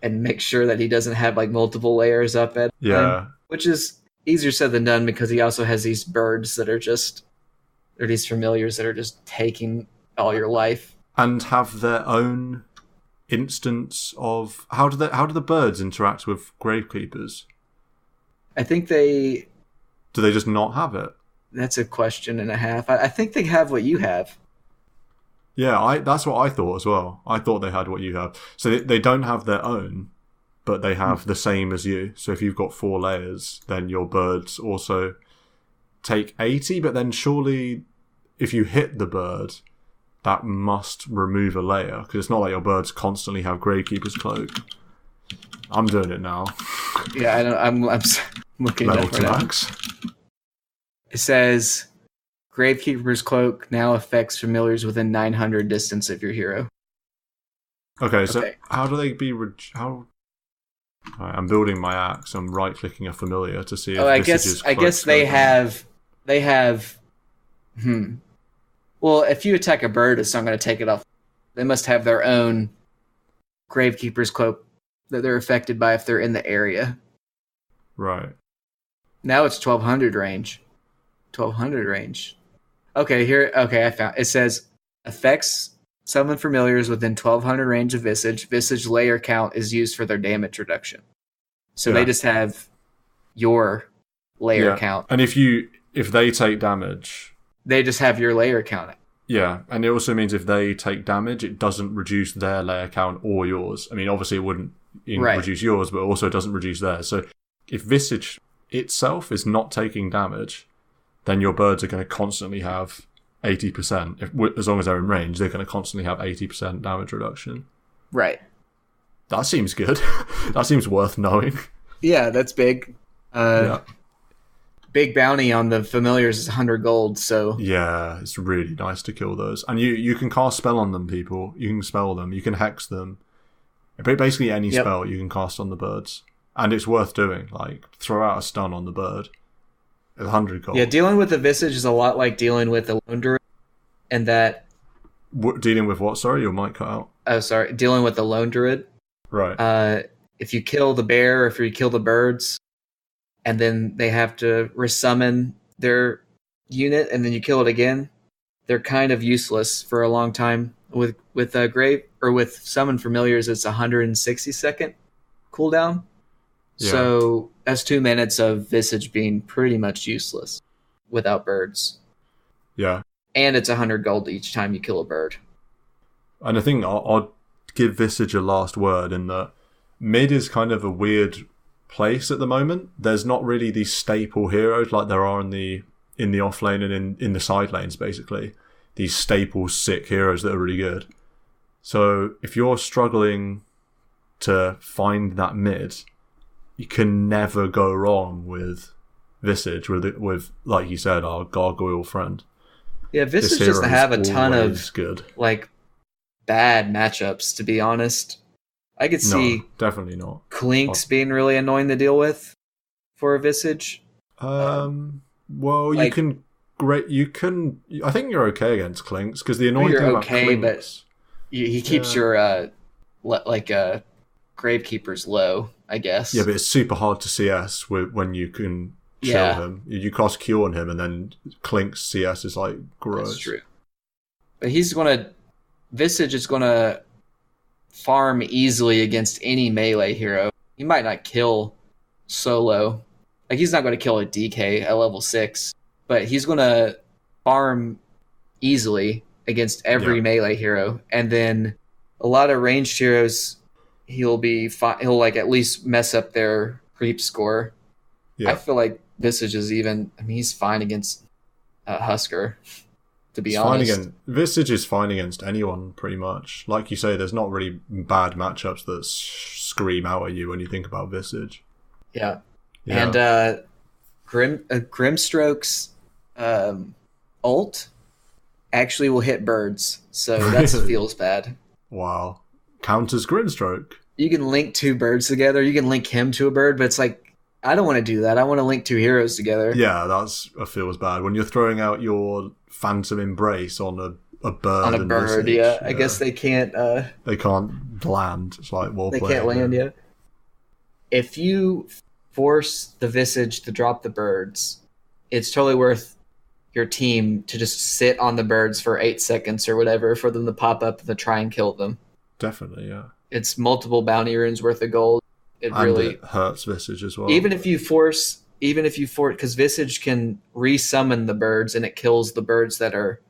and make sure that he doesn't have like multiple layers up at him, which is easier said than done because he also has these birds that are these familiars that are just taking all your life and have their own instance of how do the birds interact with Gravekeepers? I think do they just not have it? That's a question and a half. I think they have what you have. Yeah, that's what I thought as well. I thought they had what you have. So they don't have their own, but they have the same as you. So if you've got 4 layers, then your birds also take 80, but then surely if you hit the bird, that must remove a layer, because it's not like your birds constantly have Gravekeeper's Cloak. I'm doing it now. Yeah, I don't, I'm looking level at to max. It says Gravekeeper's Cloak now affects familiars within 900 distance of your hero. Okay, so how do they be... Right, I'm building my axe. I'm right-clicking a familiar to see if I guess they have... Well, if you attack a bird, it's not going to take it off. They must have their own Gravekeeper's Cloak that they're affected by if they're in the area. Right. Now it's 1200 range. 1200 range. Okay, I found it. Says effects summon familiars within 1200 range of Visage. Visage layer count is used for their damage reduction. So they just have your layer count. And if they take damage, they just have your layer count. Yeah, and it also means if they take damage, it doesn't reduce their layer count or yours. I mean, obviously it wouldn't reduce yours, but also it doesn't reduce theirs. So if Visage itself is not taking damage, then your birds are going to constantly have 80%. As long as they're in range, they're going to constantly have 80% damage reduction. Right. That seems good. That seems worth knowing. Yeah, that's big. Big bounty on the familiars is 100 gold, so... Yeah, it's really nice to kill those. And you can cast spell on them, people. You can spell them. You can hex them. Basically any spell you can cast on the birds. And it's worth doing. Like, throw out a stun on the bird. 100 gold. Yeah, dealing with the Visage is a lot like dealing with the Lone Druid, and that... Dealing with what? Sorry, your mic cut out. Oh, sorry. Dealing with the Lone Druid. Right. If you kill the bear, if you kill the birds, and then they have to resummon their unit and then you kill it again, they're kind of useless for a long time. With Grave or with Summon Familiars, it's 160-second cooldown. Yeah. So that's 2 minutes of Visage being pretty much useless without birds. Yeah. And it's 100 gold each time you kill a bird. And I think I'll give Visage a last word in that mid is kind of a weird place at the moment. There's not really these staple heroes like there are in the off lane and in the side lanes, basically. These staple sick heroes that are really good. So if you're struggling to find that mid, you can never go wrong with Visage, with like you said, our gargoyle friend. Yeah, Visage doesn't have a ton of good. Like bad matchups, to be honest. I could see definitely not. Clinks being really annoying to deal with for a Visage. Well, like, you can. I think you're okay against Clinks because the annoying thing about Clinks, but he keeps your Gravekeepers low, I guess. Yeah, but it's super hard to CS when you can chill him. You cast Q on him, and then Clinks CS is like gross. That's true. But Visage is gonna farm easily against any melee hero. He might not kill solo. Like, he's not going to kill a DK at level 6, but he's going to farm easily against every melee hero. And then a lot of ranged heroes, he'll like at least mess up their creep score. Yeah. I feel like Visage is he's fine against Husker, to be honest. Visage is fine against anyone, pretty much. Like you say, there's not really bad matchups that scream out at you when you think about Visage. Yeah. And Grimstroke's ult actually will hit birds, so that feels bad. Wow. Counters Grimstroke. You can link 2 birds together. You can link him to a bird, but it's like, I don't want to do that. I want to link 2 heroes together. Yeah, that feels bad. When you're throwing out your Phantom Embrace on a bird. On a bird, yeah. I guess they can't... they can't land. It's like, well played. They can't land, yeah. If you force the Visage to drop the birds, it's totally worth your team to just sit on the birds for 8 seconds or whatever for them to pop up and to try and kill them. Definitely, yeah. It's multiple bounty runes worth of gold. It hurts Visage as well. Even if you force, because Visage can resummon the birds and it kills the birds that are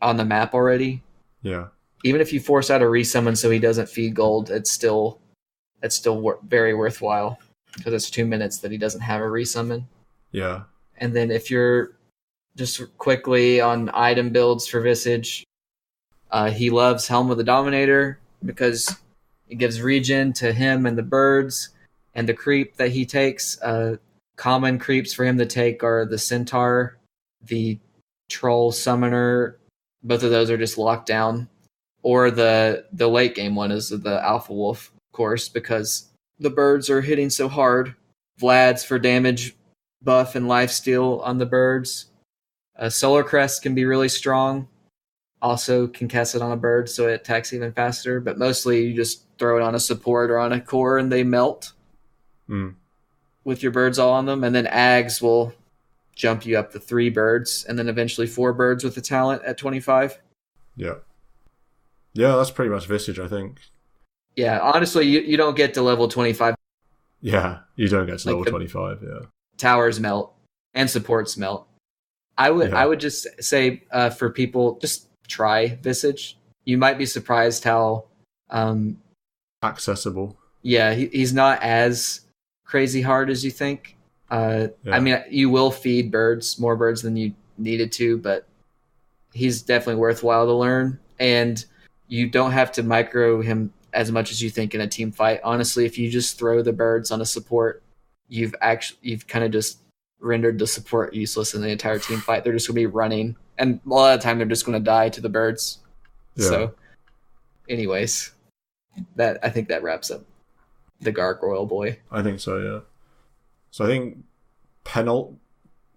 on the map already. Yeah. Even if you force out a resummon so he doesn't feed gold, it's still very worthwhile. Because it's 2 minutes that he doesn't have a resummon. Yeah. And then if you're just quickly on item builds for Visage, he loves Helm of the Dominator because it gives regen to him and the birds, and the creep that he takes. Common creeps for him to take are the Centaur, the Troll Summoner. Both of those are just locked down. Or the late game one is the Alpha Wolf, of course, because the birds are hitting so hard. Vlad's for damage buff and lifesteal on the birds. Solar Crest can be really strong. Also can cast it on a bird so it attacks even faster. But mostly you just throw it on a support or on a core and they melt with your birds all on them. And then Ags will jump you up to 3 birds and then eventually 4 birds with the talent at 25. Yeah. Yeah, that's pretty much Visage, I think. Yeah, honestly, you don't get to level 25. Yeah, you don't get to level 25, yeah. Towers melt and supports melt. I would just say for people, just try Visage. You might be surprised how... accessible. Yeah, he's not as crazy hard as you think. I mean, you will feed more birds than you needed to, but he's definitely worthwhile to learn. And you don't have to micro him as much as you think in a team fight. Honestly, if you just throw the birds on a support, you've kind of just rendered the support useless in the entire team fight. They're just going to be running, and a lot of the time they're just going to die to the birds. Yeah. So, anyways, I think that wraps up the Gargoyle Boy. I think so, yeah. So I think penult.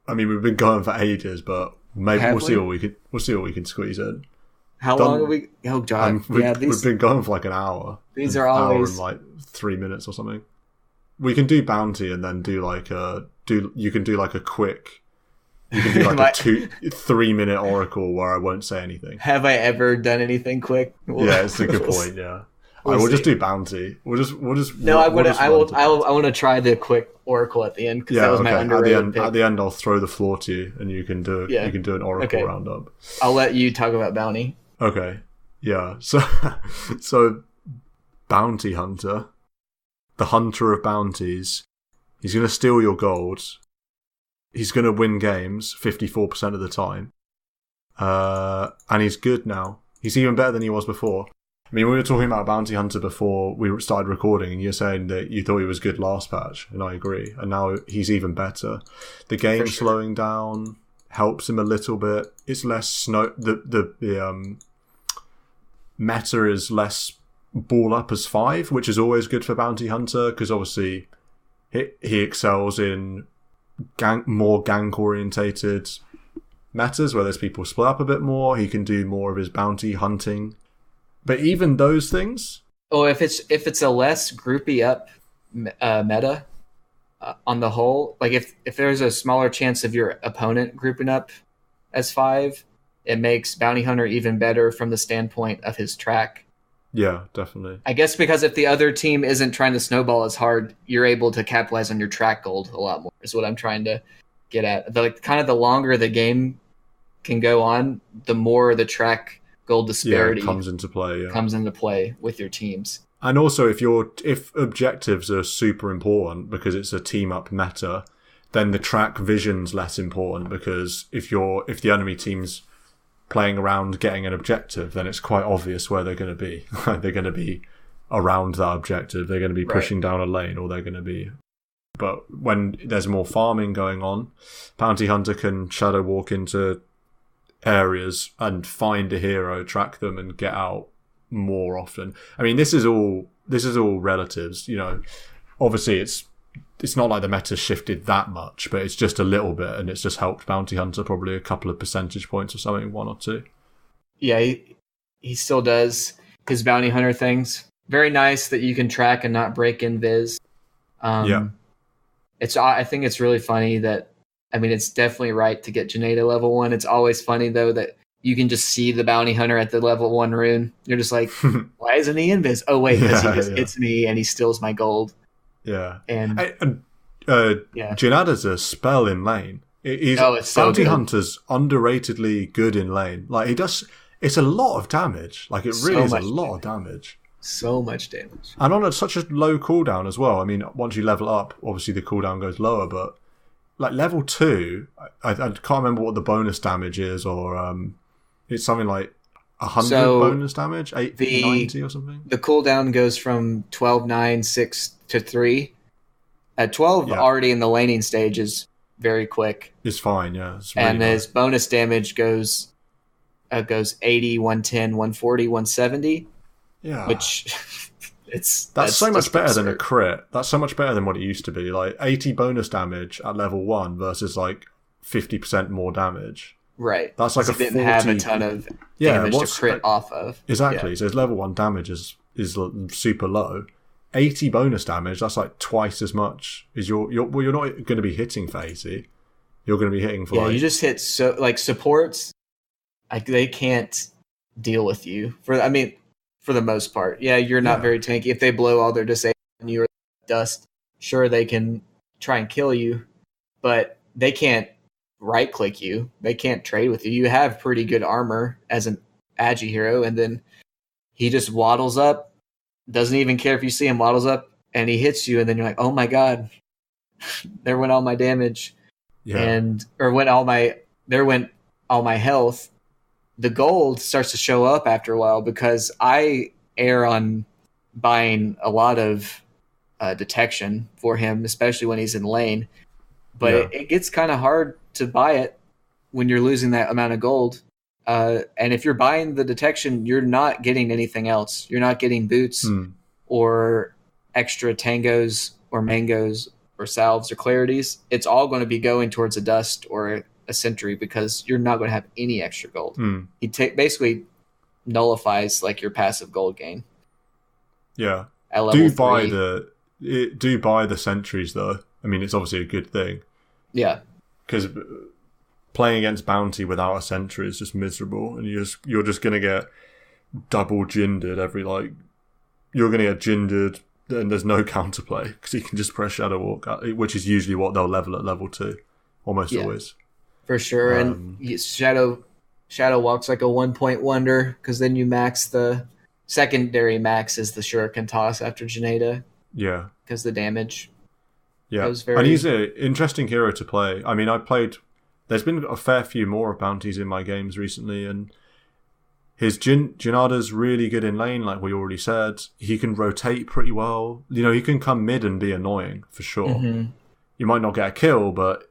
I mean, we've been going for ages, but maybe we'll see what we can squeeze in. How long have we? Oh god, we've been going for like an hour. These are always hour and like 3 minutes or something. We can do bounty and then do like a quick You can do like a 2-3 minute oracle where I won't say anything. Have I ever done anything quick? Yeah, it's a good point. Yeah, we'll just do bounty. We'll just. No, I want to try the quick oracle at the end because that was my underrated pick. At the end, I'll throw the floor to you, and you can do You can do an oracle roundup. I'll let you talk about bounty. Okay. Yeah. So bounty hunter, the hunter of bounties. He's going to steal your gold. He's going to win games 54% of the time. And he's good now. He's even better than he was before. I mean, we were talking about Bounty Hunter before we started recording, and you're saying that you thought he was good last patch, and I agree. And now he's even better. The game slowing down helps him a little bit. It's less the meta is less ball up as 5, which is always good for Bounty Hunter, because obviously he excels in more gank orientated metas where there's people split up a bit more. He can do more of his bounty hunting, but even those things. Oh, if it's a less groupy up meta on the whole, like if there's a smaller chance of your opponent grouping up as 5, it makes bounty hunter even better from the standpoint of his track. Yeah, definitely. I guess because if the other team isn't trying to snowball as hard, you're able to capitalize on your track gold a lot more, is what I'm trying to get at. The longer the game can go on, the more the track gold disparity comes into play with your teams. And also, if objectives are super important because it's a team up meta, then the track vision's less important, because if the enemy team's playing around getting an objective, then it's quite obvious where they're going to be. They're going to be around that objective. They're going to be pushing down a lane, or they're going to be. But when there's more farming going on, Bounty Hunter can shadow walk into areas and find a hero, track them, and get out more often. I mean, this is all relatives. You know, obviously it's not like the meta shifted that much, but it's just a little bit, and it's just helped Bounty Hunter probably a couple of percentage points or something, 1 or 2. Yeah, he still does his Bounty Hunter things. Very nice that you can track and not break in Viz. I think it's really funny that, I mean, it's definitely right to get Janeda level 1. It's always funny, though, that you can just see the Bounty Hunter at the level 1 rune. You're just like, why isn't he in Viz? Oh, wait, because he just hits me and he steals my gold. Yeah. And Janeda's a spell in lane. It's so Bounty good. Hunter's underratedly good in lane. Like, it's a lot of damage. Like, it really is a lot of damage. So much damage. And on such a low cooldown as well. I mean, once you level up, obviously the cooldown goes lower, but like level 2, I can't remember what the bonus damage is, or it's something like 100 bonus damage, 90 or something. The cooldown goes from 12, 9, 6 to 3. At 12, already in the laning stage is very quick. It's fine, yeah. It's really his bonus damage goes 80, 110, 140, 170. Yeah. Which that's so much better than a crit. That's so much better than what it used to be. Like 80 bonus damage at level 1 versus like 50% more damage. Right. That's like it didn't have a ton of damage to crit off of. Exactly. Yeah. So his level 1 damage is super low. 80 bonus damage, that's like twice as much as you're not going to be hitting for 80. You're going to be hitting for you just hit supports, like they can't deal with you for the most part. Yeah, you're not very tanky. If they blow all their disable and you're dust, sure they can try and kill you, but they can't right click you. They can't trade with you. You have pretty good armor as an Agi hero, and then he just waddles up, doesn't even care if you see him, waddles up, and he hits you, and then you're like, oh my god, there went all my damage. There went all my health. The gold starts to show up after a while because I err on buying a lot of detection for him, especially when he's in lane. But it gets kind of hard to buy it when you're losing that amount of gold. And if you're buying the detection, you're not getting anything else. You're not getting boots or extra tangos or mangoes or salves or clarities. It's all going to be going towards a dust or a sentry because you're not going to have any extra gold. He basically nullifies like your passive gold gain. Yeah. At level 3. Do buy the sentries though. I mean, it's obviously a good thing. Yeah. Because playing against Bounty without a sentry is just miserable, and you're just gonna get double gindered every you're gonna get gindered, and there's no counterplay because you can just press Shadow Walk, which is usually what they'll level at level 2, almost always. For sure, and Shadow Walk's like a 1-point wonder because then you max the secondary max is the Shuriken toss after Janeda. Yeah, because the damage. Yeah, and he's an interesting hero to play. I mean, there's been a fair few more bounties in my games recently, and his Janada's really good in lane, like we already said. He can rotate pretty well. He can come mid and be annoying, for sure. Mm-hmm. You might not get a kill, but...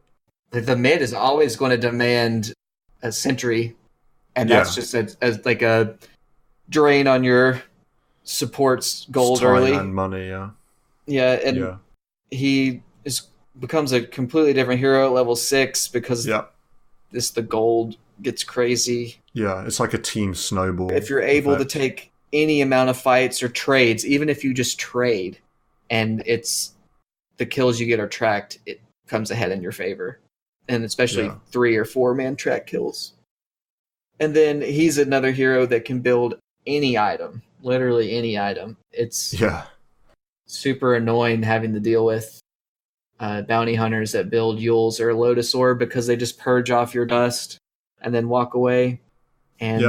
The mid is always going to demand a sentry, and that's just a drain on your support's gold early. And money, yeah. Yeah, and he becomes a completely different hero at level 6 because the gold gets crazy. Yeah, it's like a team snowball. If you're able to take any amount of fights or trades, even if you just trade and it's the kills you get are tracked, it comes ahead in your favor. And especially 3 or 4 man track kills. And then he's another hero that can build any item, literally any item. It's super annoying having to deal with bounty hunters that build Yules or Lotus Orb because they just purge off your dust and then walk away. And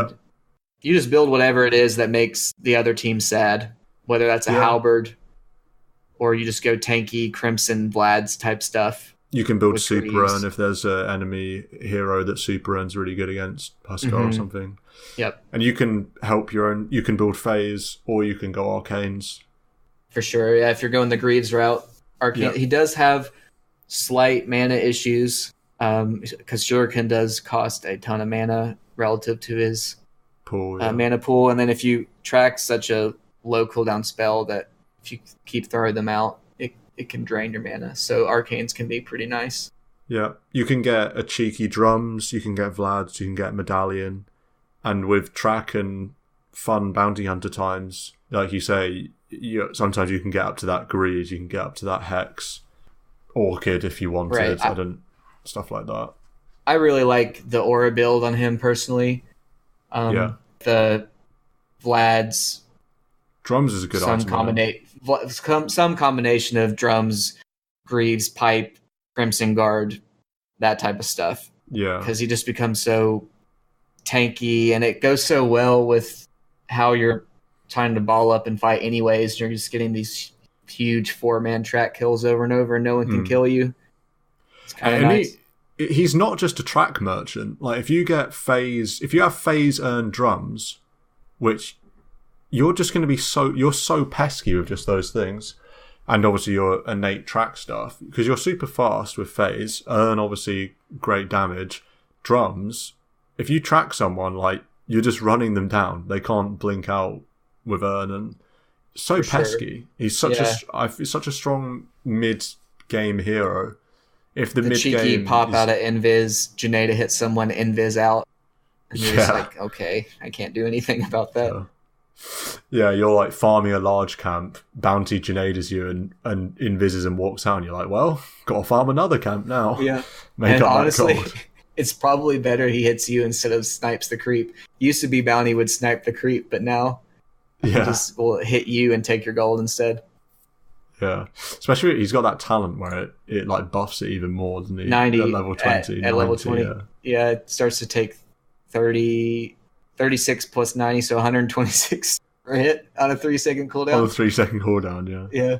you just build whatever it is that makes the other team sad, whether that's a halberd or you just go tanky, Crimson, Vlad's type stuff. You can build Super Urn if there's an enemy hero that Super Urn's really good against, Pascal or something. Yep. And you can help your own. You can build Phase or you can go Arcanes. For sure, yeah. If you're going the Greaves route, Arcane. He does have slight mana issues because Shuriken does cost a ton of mana relative to his mana pool. And then if you track such a low cooldown spell that if you keep throwing them out, it can drain your mana. So Arcanes can be pretty nice. Yeah, you can get a cheeky Drums, you can get Vlad's, you can get Medallion. And with track and fun bounty hunter times, like you say, sometimes you can get up to that Greed, you can get up to that Hex, Orchid if you wanted, stuff like that. I really like the Aura build on him personally. The Vlad's Drums is a good item. Some combination of Drums, Greaves, Pipe, Crimson Guard, that type of stuff. Yeah. Because he just becomes so tanky, and it goes so well with how you're trying to ball up and fight anyways. You're just getting these huge 4-man track kills over and over, and no one can kill you. It's kind of nice. He's not just a track merchant. Like if you have Phase earned Drums, which you're just going to be you're so pesky with just those things. And obviously your innate track stuff, because you're super fast with Phase, earn obviously great damage. Drums, if you track someone, like you're just running them down. They can't blink out with earn, and so pesky. Sure. He's such a strong mid-game hero. If the mid-game cheeky pop out of Invis, Janeda hits someone, Invis out, and you're just like, okay, I can't do anything about that. Yeah, you're like farming a large camp, bounty Janeda's you and invises and walks out, and you're like, well, gotta farm another camp now. Yeah. Make and up honestly, that gold. It's probably better he hits you instead of snipes the creep. Used to be bounty would snipe the creep, but now he just will hit you and take your gold instead. Yeah. Especially he's got that talent where it like buffs it even more than he 90 at level 20. At level 20. Yeah, it starts to take 36 plus 90, so 126 per hit on a 3-second cooldown. On a 3-second cooldown, yeah. Yeah.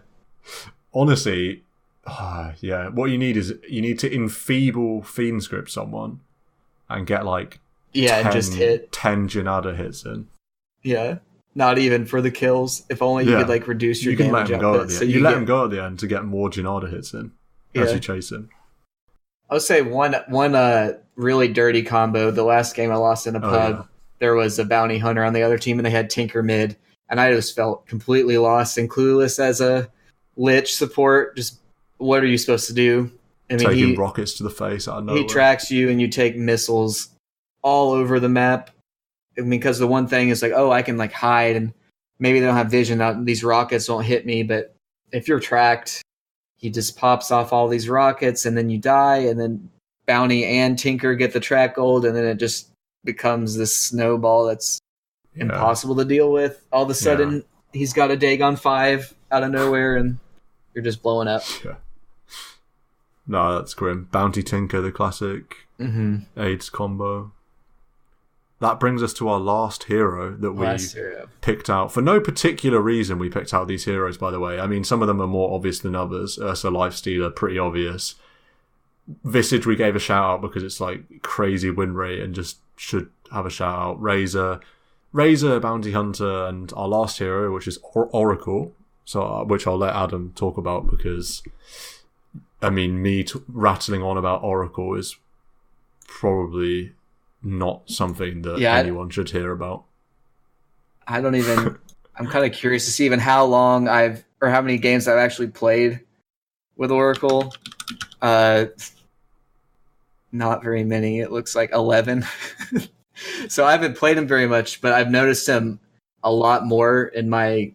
Honestly, what you need to enfeeble Fiend Script someone and get like 10, just hit 10 Janada hits in. Yeah. Not even for the kills. If only you could like reduce your damage output. So you let him go at the end to get more Janada hits in as you chase him. I would say one really dirty combo. The last game I lost in a pub, there was a bounty hunter on the other team, and they had Tinker mid, and I just felt completely lost and clueless as a Lich support. Just what are you supposed to do? I mean, taking rockets to the face out of nowhere. He tracks you, and you take missiles all over the map. I mean, because the one thing is like, I can like hide, and maybe they don't have vision. These rockets don't hit me, but if you're tracked, he just pops off all these rockets, and then you die, and then Bounty and Tinker get the track gold, and then it just becomes this snowball that's impossible to deal with. All of a sudden, he's got a Dagon 5 out of nowhere, and you're just blowing up. Yeah. No, that's grim. Bounty Tinker, the classic AIDS combo. That brings us to our last hero that we picked out. For no particular reason we picked out these heroes, by the way. I mean, some of them are more obvious than others. Ursa Lifestealer, pretty obvious. Visage we gave a shout out because it's like crazy win rate and just should have a shout out. Razor, Bounty Hunter, and our last hero, which is Oracle, which I'll let Adam talk about because, I mean, me rattling on about Oracle is probably not something that anyone should hear about. I don't even... I'm kind of curious to see even how long how many games I've actually played with Oracle. Not very many. It looks like 11. So I haven't played him very much, but I've noticed him a lot more in my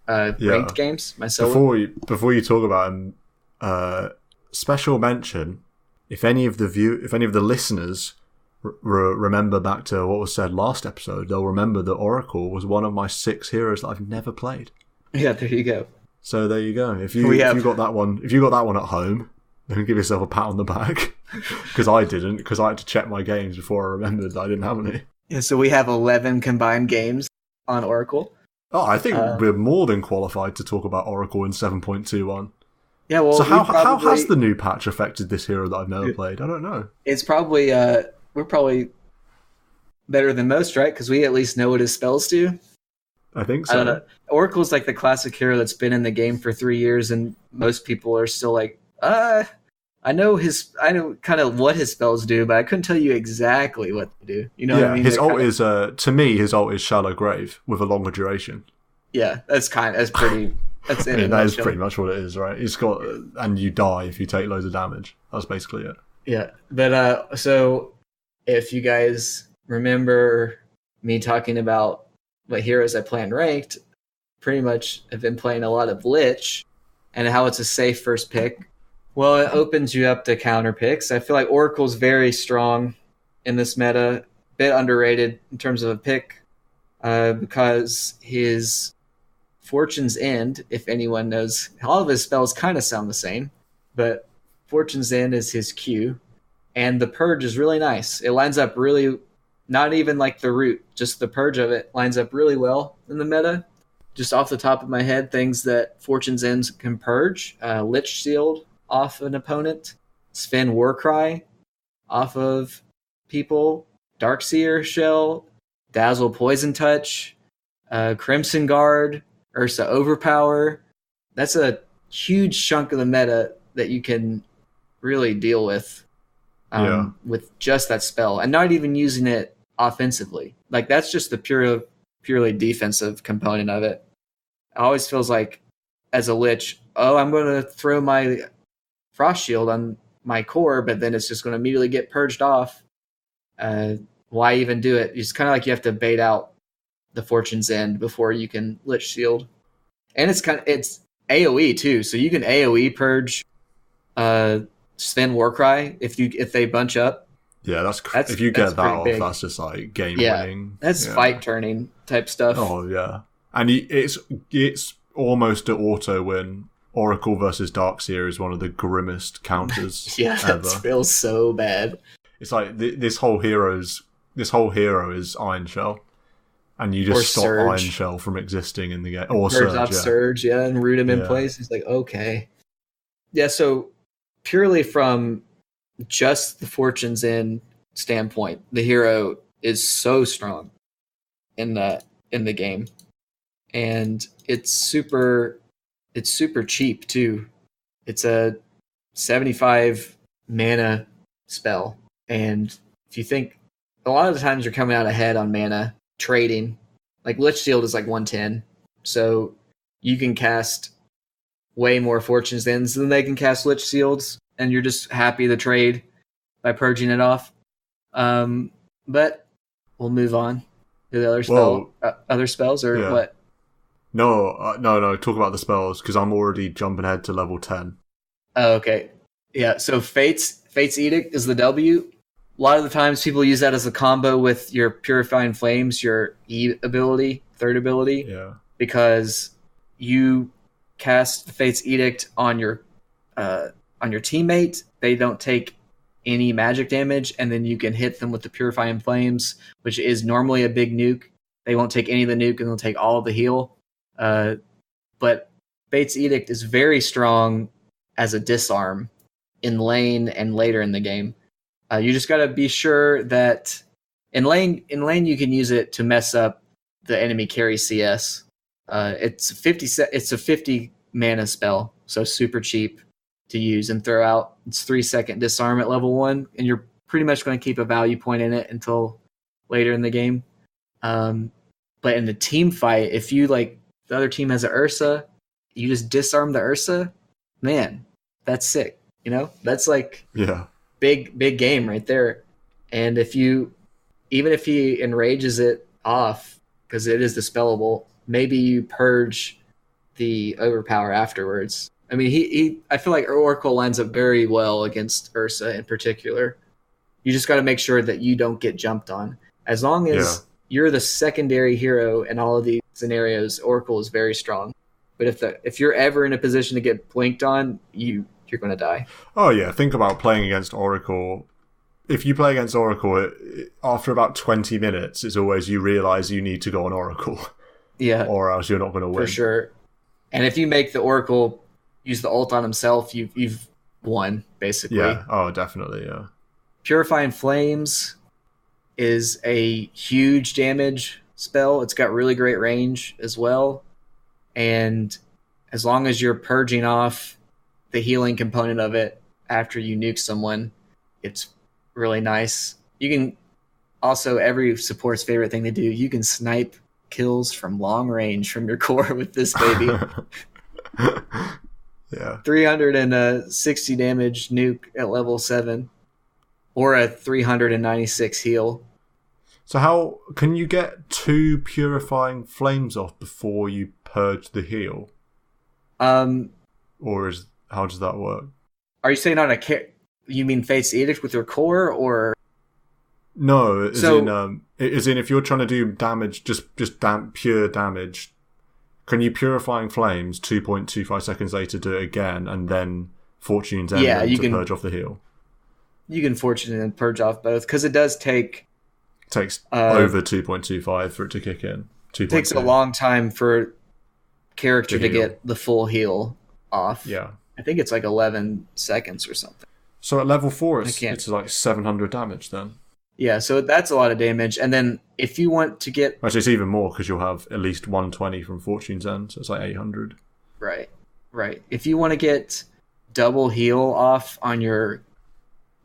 ranked games, my solo. Before you talk about him, special mention, if any of the listeners remember back to what was said last episode, they'll remember that Oracle was one of my 6 heroes that I've never played. Yeah, there you go. So there you go. If you got that one at home, then give yourself a pat on the back. Because I didn't, because I had to check my games before I remembered that I didn't have any. Yeah, so we have 11 combined games on Oracle. Oh, I think we're more than qualified to talk about Oracle in 7.21. Yeah, well, so how has the new patch affected this hero that I've never played? I don't know. It's probably we're probably better than most, right? Because we at least know what his spells do. I think so. I don't know. Oracle's like the classic hero that's been in the game for 3 years, and most people are still like, I know kind of what his spells do, but I couldn't tell you exactly what they do. You know what I mean? His ult is to me, his ult is Shallow Grave with a longer duration. Yeah, that's pretty. That's it. I mean, that is pretty much what it is, right? It's got, and you die if you take loads of damage. That's basically it. Yeah, but so if you guys remember me talking about what heroes I play in ranked, pretty much have been playing a lot of Lich and how it's a safe first pick. Well, it opens you up to counter picks. I feel like Oracle's very strong in this meta, bit underrated in terms of a pick, because his Fortune's End, if anyone knows, all of his spells kind of sound the same, but Fortune's End is his Q, and the Purge is really nice. It lines up really, not even like the root, just the Purge of it lines up really well in the meta. Just off the top of my head, things that Fortune's End can purge: Lich Shield off an opponent, Sven Warcry off of people, Darkseer Shell, Dazzle Poison Touch, Crimson Guard, Ursa Overpower. That's a huge chunk of the meta that you can really deal with just that spell, and not even using it offensively. Like, that's just the purely defensive component of it. It always feels like, as a Lich, I'm going to throw my Frost Shield on my core, but then it's just going to immediately get purged off. Why even do it? It's kind of like you have to bait out the Fortune's End before you can Lich Shield. And it's AoE too, so you can AoE purge Sven Warcry if they bunch up. Yeah, that's if you get that off, big. That's just like game winning. That's fight turning type stuff. Oh yeah, and it's almost an auto win. Oracle versus Darkseer is one of the grimmest counters ever. It feels so bad. It's like this whole hero is Iron Shell, and you just stop Surge. Iron Shell from existing in the game. Or Surge, and root him in place. He's like, okay. Yeah, so purely from just the Fortune's End standpoint, the hero is so strong in the game. And it's super cheap too. It's a 75 mana spell, and if you think, a lot of the times you're coming out ahead on mana trading, like Lich Shield is like 110, so you can cast way more Fortune's Ends than they can cast Lich Shields, and you're just happy to trade by purging it off. But we'll move on to the other spells, or what? No. Talk about the spells, because I'm already jumping ahead to level 10. Oh, okay. Yeah, so Fate's Fate's Edict is the W. A lot of the times people use that as a combo with your Purifying Flames, your E ability, third ability. Yeah. Because you cast the Fate's Edict on your teammate. They don't take any magic damage, and then you can hit them with the Purifying Flames, which is normally a big nuke. They won't take any of the nuke, and they'll take all of the heal. But Fate's Edict is very strong as a disarm in lane and later in the game. You just got to be sure that in lane you can use it to mess up the enemy carry CS. It's a 50 mana spell, so super cheap to use and throw out. It's 3-second disarm at level 1, and you're pretty much going to keep a value point in it until later in the game. But in the team fight, if you like the other team has an Ursa, you just disarm the Ursa, man, that's sick. You know, that's like big game right there. And even if he enrages it off, because it is dispellable, maybe you purge the overpower afterwards. I mean, I feel like Oracle lines up very well against Ursa in particular. You just got to make sure that you don't get jumped on. As long as you're the secondary hero in all of these scenarios, Oracle is very strong. But if you're ever in a position to get blinked on, you're going to die. Oh yeah, think about playing against Oracle. If you play against Oracle, after about 20 minutes, it's always you realize you need to go on Oracle. Yeah. Or else you're not going to win. For sure. And if you make the Oracle use the ult on himself, you've won, basically. Yeah, oh, definitely, yeah. Purifying Flames is a huge damage spell. It's got really great range as well. And as long as you're purging off the healing component of it after you nuke someone, it's really nice. You can also, every support's favorite thing to do, you can snipe kills from long range from your core with this baby. Yeah. 360 damage nuke at level 7 or a 396 heal. So how can you get 2 Purifying Flames off before you purge the heal? Or how does that work? Are you saying on you mean Fate's Edict with your core, or? No, as in if you're trying to do damage, just pure damage, can you Purifying Flames 2.25 seconds later do it again and then Fortune's End to purge off the heal? You can Fortune and purge off both, because it does take... It takes over 2.25 for it to kick in. It takes a long time for character to get the full heal off. Yeah. I think it's like 11 seconds or something. So at level 4, it's like 700 damage then. Yeah, so that's a lot of damage. And then if you want to get... Actually, it's even more, because you'll have at least 120 from Fortune's End, so it's like 800. Right. If you want to get double heal off on your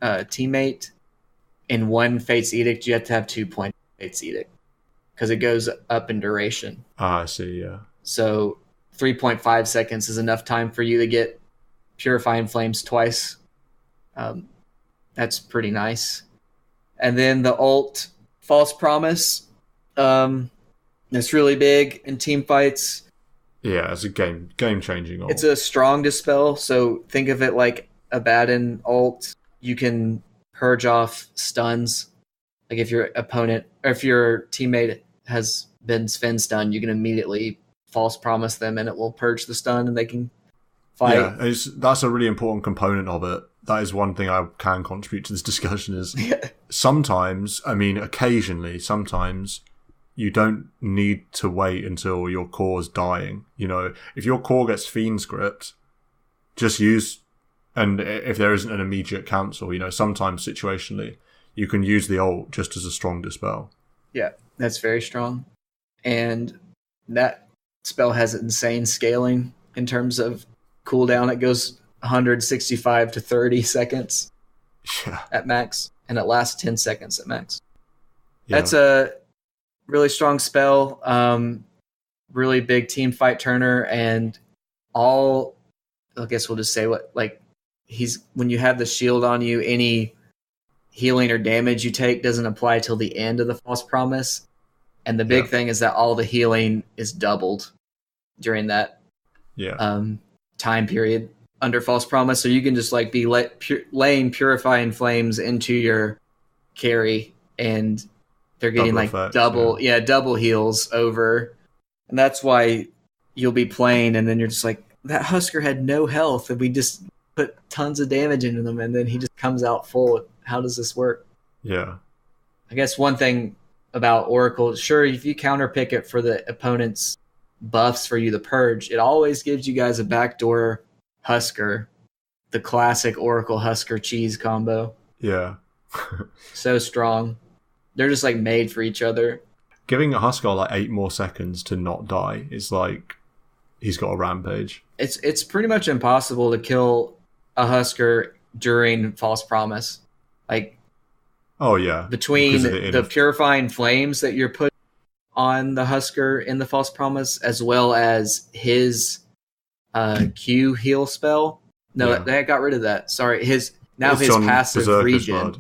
teammate in one Fate's Edict, you have to have 2 points Fate's Edict, because it goes up in duration. I see, yeah. So 3.5 seconds is enough time for you to get Purifying Flames twice. That's pretty nice. And then the ult, False Promise. It's really big in team fights. Yeah, it's a game-changing ult. It's a strong dispel, so think of it like a Baden ult. You can purge off stuns. Like if your opponent, or if your teammate has been Sven stunned, you can immediately False Promise them and it will purge the stun and they can fight. Yeah, that's a really important component of it. That is one thing I can contribute to this discussion is occasionally, sometimes you don't need to wait until your core's dying. You know, if your core gets Fiend Script, just use, and if there isn't an immediate cancel, you know, sometimes situationally, you can use the ult just as a strong dispel. Yeah, that's very strong. And that spell has insane scaling in terms of cooldown. It goes 165 to 30 seconds at max, and it lasts 10 seconds at max. Yeah. That's a really strong spell, really big team fight turner, and I guess we'll just say when you have the shield on you, any healing or damage you take doesn't apply till the end of the False Promise. And the big thing is that all the healing is doubled during that time period. under false promise, so you can just like be laying purifying flames into your carry, and they're getting double like effects, double heals over, and that's why you'll be playing, and then you're just like, that Husker had no health, and we just put tons of damage into them, and then he just comes out full. How does this work? Yeah. I guess one thing about Oracle, sure, if you counterpick it for the opponent's buffs for you to purge, it always gives you guys a backdoor Husker, the classic Oracle Husker cheese combo. Yeah. So strong. They're just like made for each other. Giving a Husker like 8 more seconds to not die is like he's got a rampage. It's pretty much impossible to kill a Husker during false promise. Like, oh yeah, between the purifying flames that you're putting on the Husker in the false promise, as well as his Q heal spell. No, they got rid of that. Sorry, his passive regen.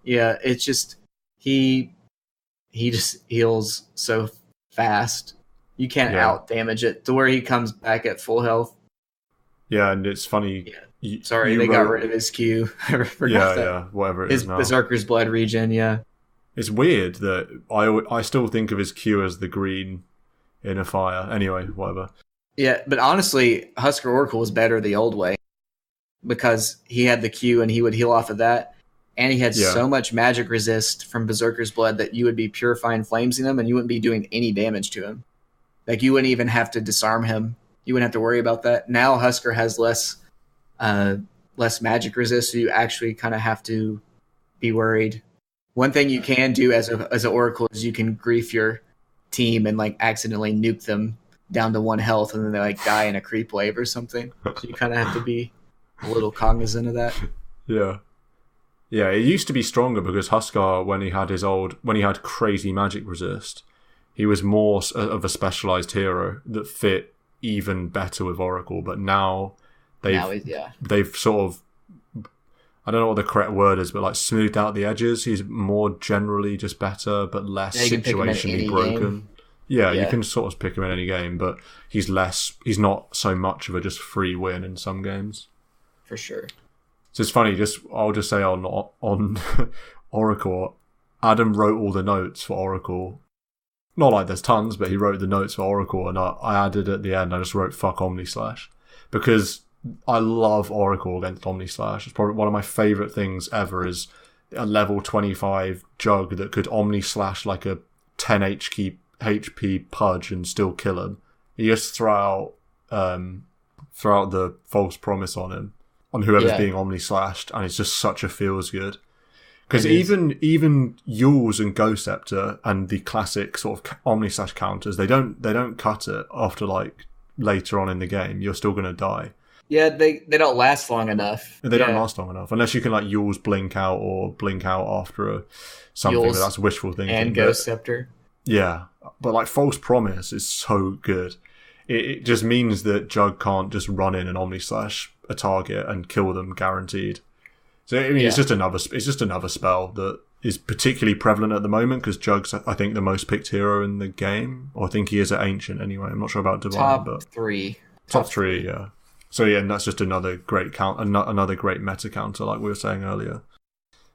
Yeah, it's just he just heals so fast. You can't out damage it to where he comes back at full health. Yeah, and it's funny. Yeah. They got rid of his Q. I forgot that. Yeah, whatever it is now. His Berserker's Blood regen, yeah. It's weird that I still think of his Q as the green in a fire. Anyway, whatever. Yeah, but honestly, Husker Oracle was better the old way because he had the Q and he would heal off of that. And he had so much magic resist from Berserker's Blood that you would be purifying flamesing him and you wouldn't be doing any damage to him. Like, you wouldn't even have to disarm him. You wouldn't have to worry about that. Now Husker has less magic resist, so you actually kind of have to be worried. One thing you can do as an Oracle is you can grief your team and like accidentally nuke them down to 1 health, and then they like die in a creep wave or something. So you kind of have to be a little cognizant of that. Yeah. Yeah, it used to be stronger because Huskar, when he had crazy magic resist, he was more of a specialized hero that fit even better with Oracle. But now they've sort of, I don't know what the correct word is, but like smoothed out the edges. He's more generally just better, but less situationally broken. Yeah, you can sort of pick him in any game, but he's not so much of a just free win in some games. For sure. So it's funny, I'll just say on Oracle, Adam wrote all the notes for Oracle. Not like there's tons, but he wrote the notes for Oracle, and I added at the end, I just wrote fuck Omnislash. Because I love Oracle against Omnislash. It's probably one of my favourite things ever is a level 25 Jug that could Omnislash like a 10 HP Pudge and still kill him. You just throw out the false promise on him, on whoever's being Omnislashed, and it's just such a feels good. Because even Yules and Ghost Scepter and the classic sort of Omnislash counters, they don't cut it after like later on in the game. You're still gonna die. Yeah, they don't last long enough. They don't last long enough unless you can like Yules blink out or blink out after something. But that's wishful thinking. And Ghost Scepter. Yeah, but like false promise is so good. It just means that Jug can't just run in and Omnislash a target and kill them guaranteed. So I mean, it's just another spell that is particularly prevalent at the moment because Jug's, I think, the most picked hero in the game. Or I think he is at Ancient anyway. I'm not sure about Divine, Top three, yeah. So yeah, and that's just another great another great meta counter, like we were saying earlier.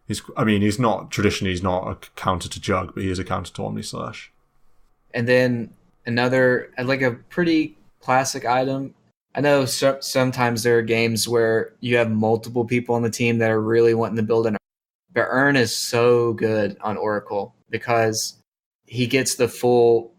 He's not a counter to Jug, but he is a counter to Omnislash. And then another, like a pretty classic item. I know sometimes there are games where you have multiple people on the team that are really wanting to build an Urn. But Urn is so good on Oracle because he gets the full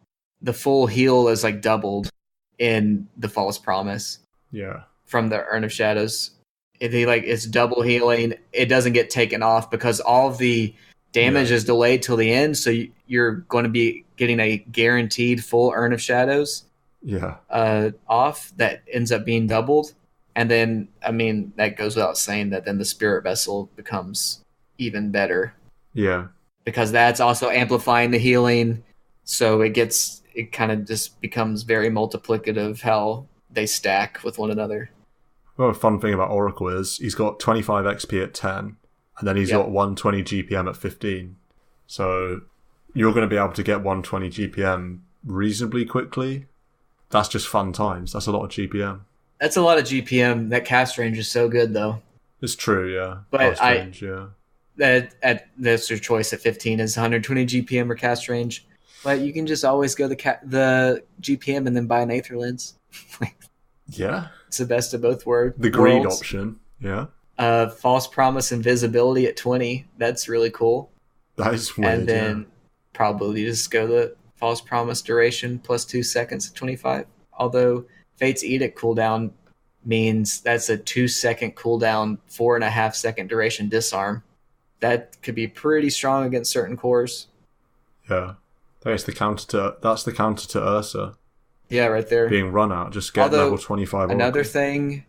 heal is like doubled in the False Promise. Yeah. From the Urn of Shadows. It's double healing. It doesn't get taken off because all of the damage is delayed till the end, so you're going to be getting a guaranteed full Urn of Shadows. Yeah. Off that ends up being doubled. And then, I mean, that goes without saying that then the Spirit Vessel becomes even better. Yeah. Because that's also amplifying the healing. So it kind of just becomes very multiplicative how they stack with one another. Well, a fun thing about Oracle is he's got 25 XP at 10, and then he's got 120 GPM at 15. So you're going to be able to get 120 GPM reasonably quickly. That's just fun times. That's a lot of GPM. That's a lot of GPM. That cast range is so good, though. It's true, yeah. But that's your choice at 15 is 120 GPM or cast range. But you can just always go the GPM and then buy an Aether lens. Yeah. It's the best of both worlds. The greed option, yeah. False Promise Invisibility at 20. That's really cool. That is weird, and then probably just go the False Promise duration plus 2 seconds at 25. Although Fate's Edict cooldown means that's a 2-second cooldown, 4.5 second duration disarm. That could be pretty strong against certain cores. Yeah. That's the counter to Ursa. Yeah, right there. Being run out. Just get level 25. Another Oracle. thing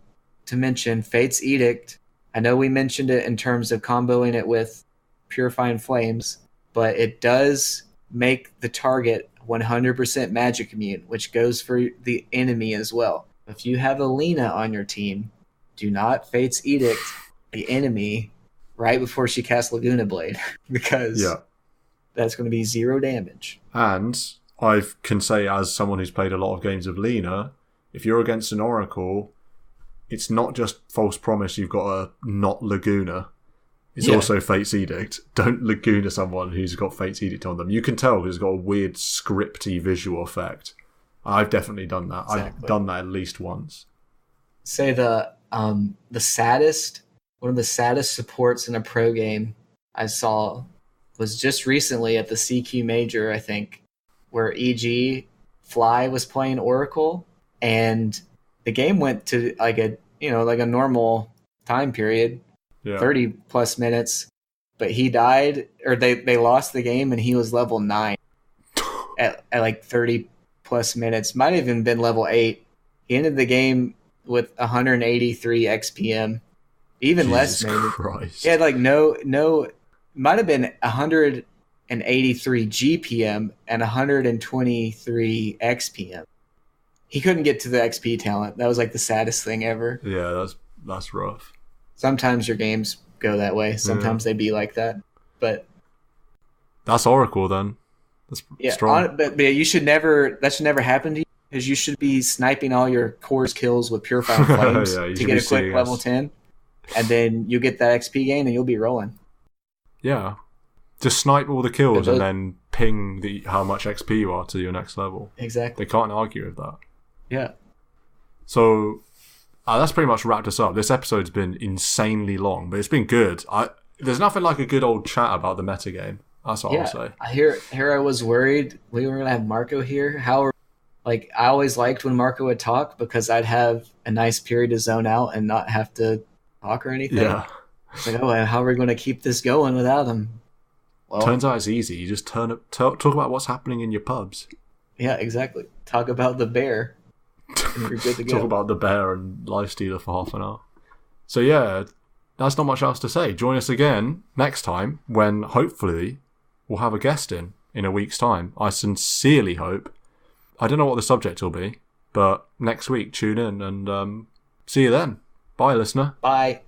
to mention, Fate's Edict. I know we mentioned it in terms of comboing it with Purifying Flames, but it does make the target 100% magic immune, which goes for the enemy as well. If you have Alina on your team, do not Fate's Edict the enemy right before she casts Laguna Blade, because that's going to be 0 damage. And I can say, as someone who's played a lot of games of Lina, if you're against an Oracle, it's not just False Promise you've got to not Laguna. It's also Fate's Edict. Don't Laguna someone who's got Fate's Edict on them. You can tell because it's got a weird scripty visual effect. I've definitely done that. Exactly. I've done that at least once. Say the saddest, one of the saddest supports in a pro game I saw was just recently at the CQ Major, I think, where EG Fly was playing Oracle, and the game went to like a normal time period, 30 plus minutes, but he died, or they lost the game, and he was level 9 at like 30 plus minutes. Might have even been level 8. He ended the game with 183 XPM, even less maybe. Christ. He had like no, might have been 183 GPM and 123 XPM. He couldn't get to the XP talent. That was like the saddest thing ever. Yeah, that's rough. Sometimes your games go that way. Sometimes they be like that. But that's Oracle then. That's strong. But you should never. That should never happen to you, because you should be sniping all your cores kills with Purifying Flames to get a quick level 10, and then you get that XP gain and you'll be rolling. Yeah. Just snipe all the kills and then ping how much XP you are to your next level. Exactly. They can't argue with that. Yeah. So that's pretty much wrapped us up. This episode's been insanely long, but it's been good. There's nothing like a good old chat about the metagame. That's what I'll say. Here I was worried we were going to have Marco here. I always liked when Marco would talk, because I'd have a nice period to zone out and not have to talk or anything. Yeah. It's like, how are we going to keep this going without him? Well, turns out it's easy. You just talk about what's happening in your pubs. Yeah, exactly. Talk about the bear. And you're good to go. Talk about the bear and Lifestealer for half an hour. So yeah, that's not much else to say. Join us again next time, when hopefully we'll have a guest in a week's time. I sincerely hope. I don't know what the subject will be, but next week tune in and see you then. Bye, listener. Bye.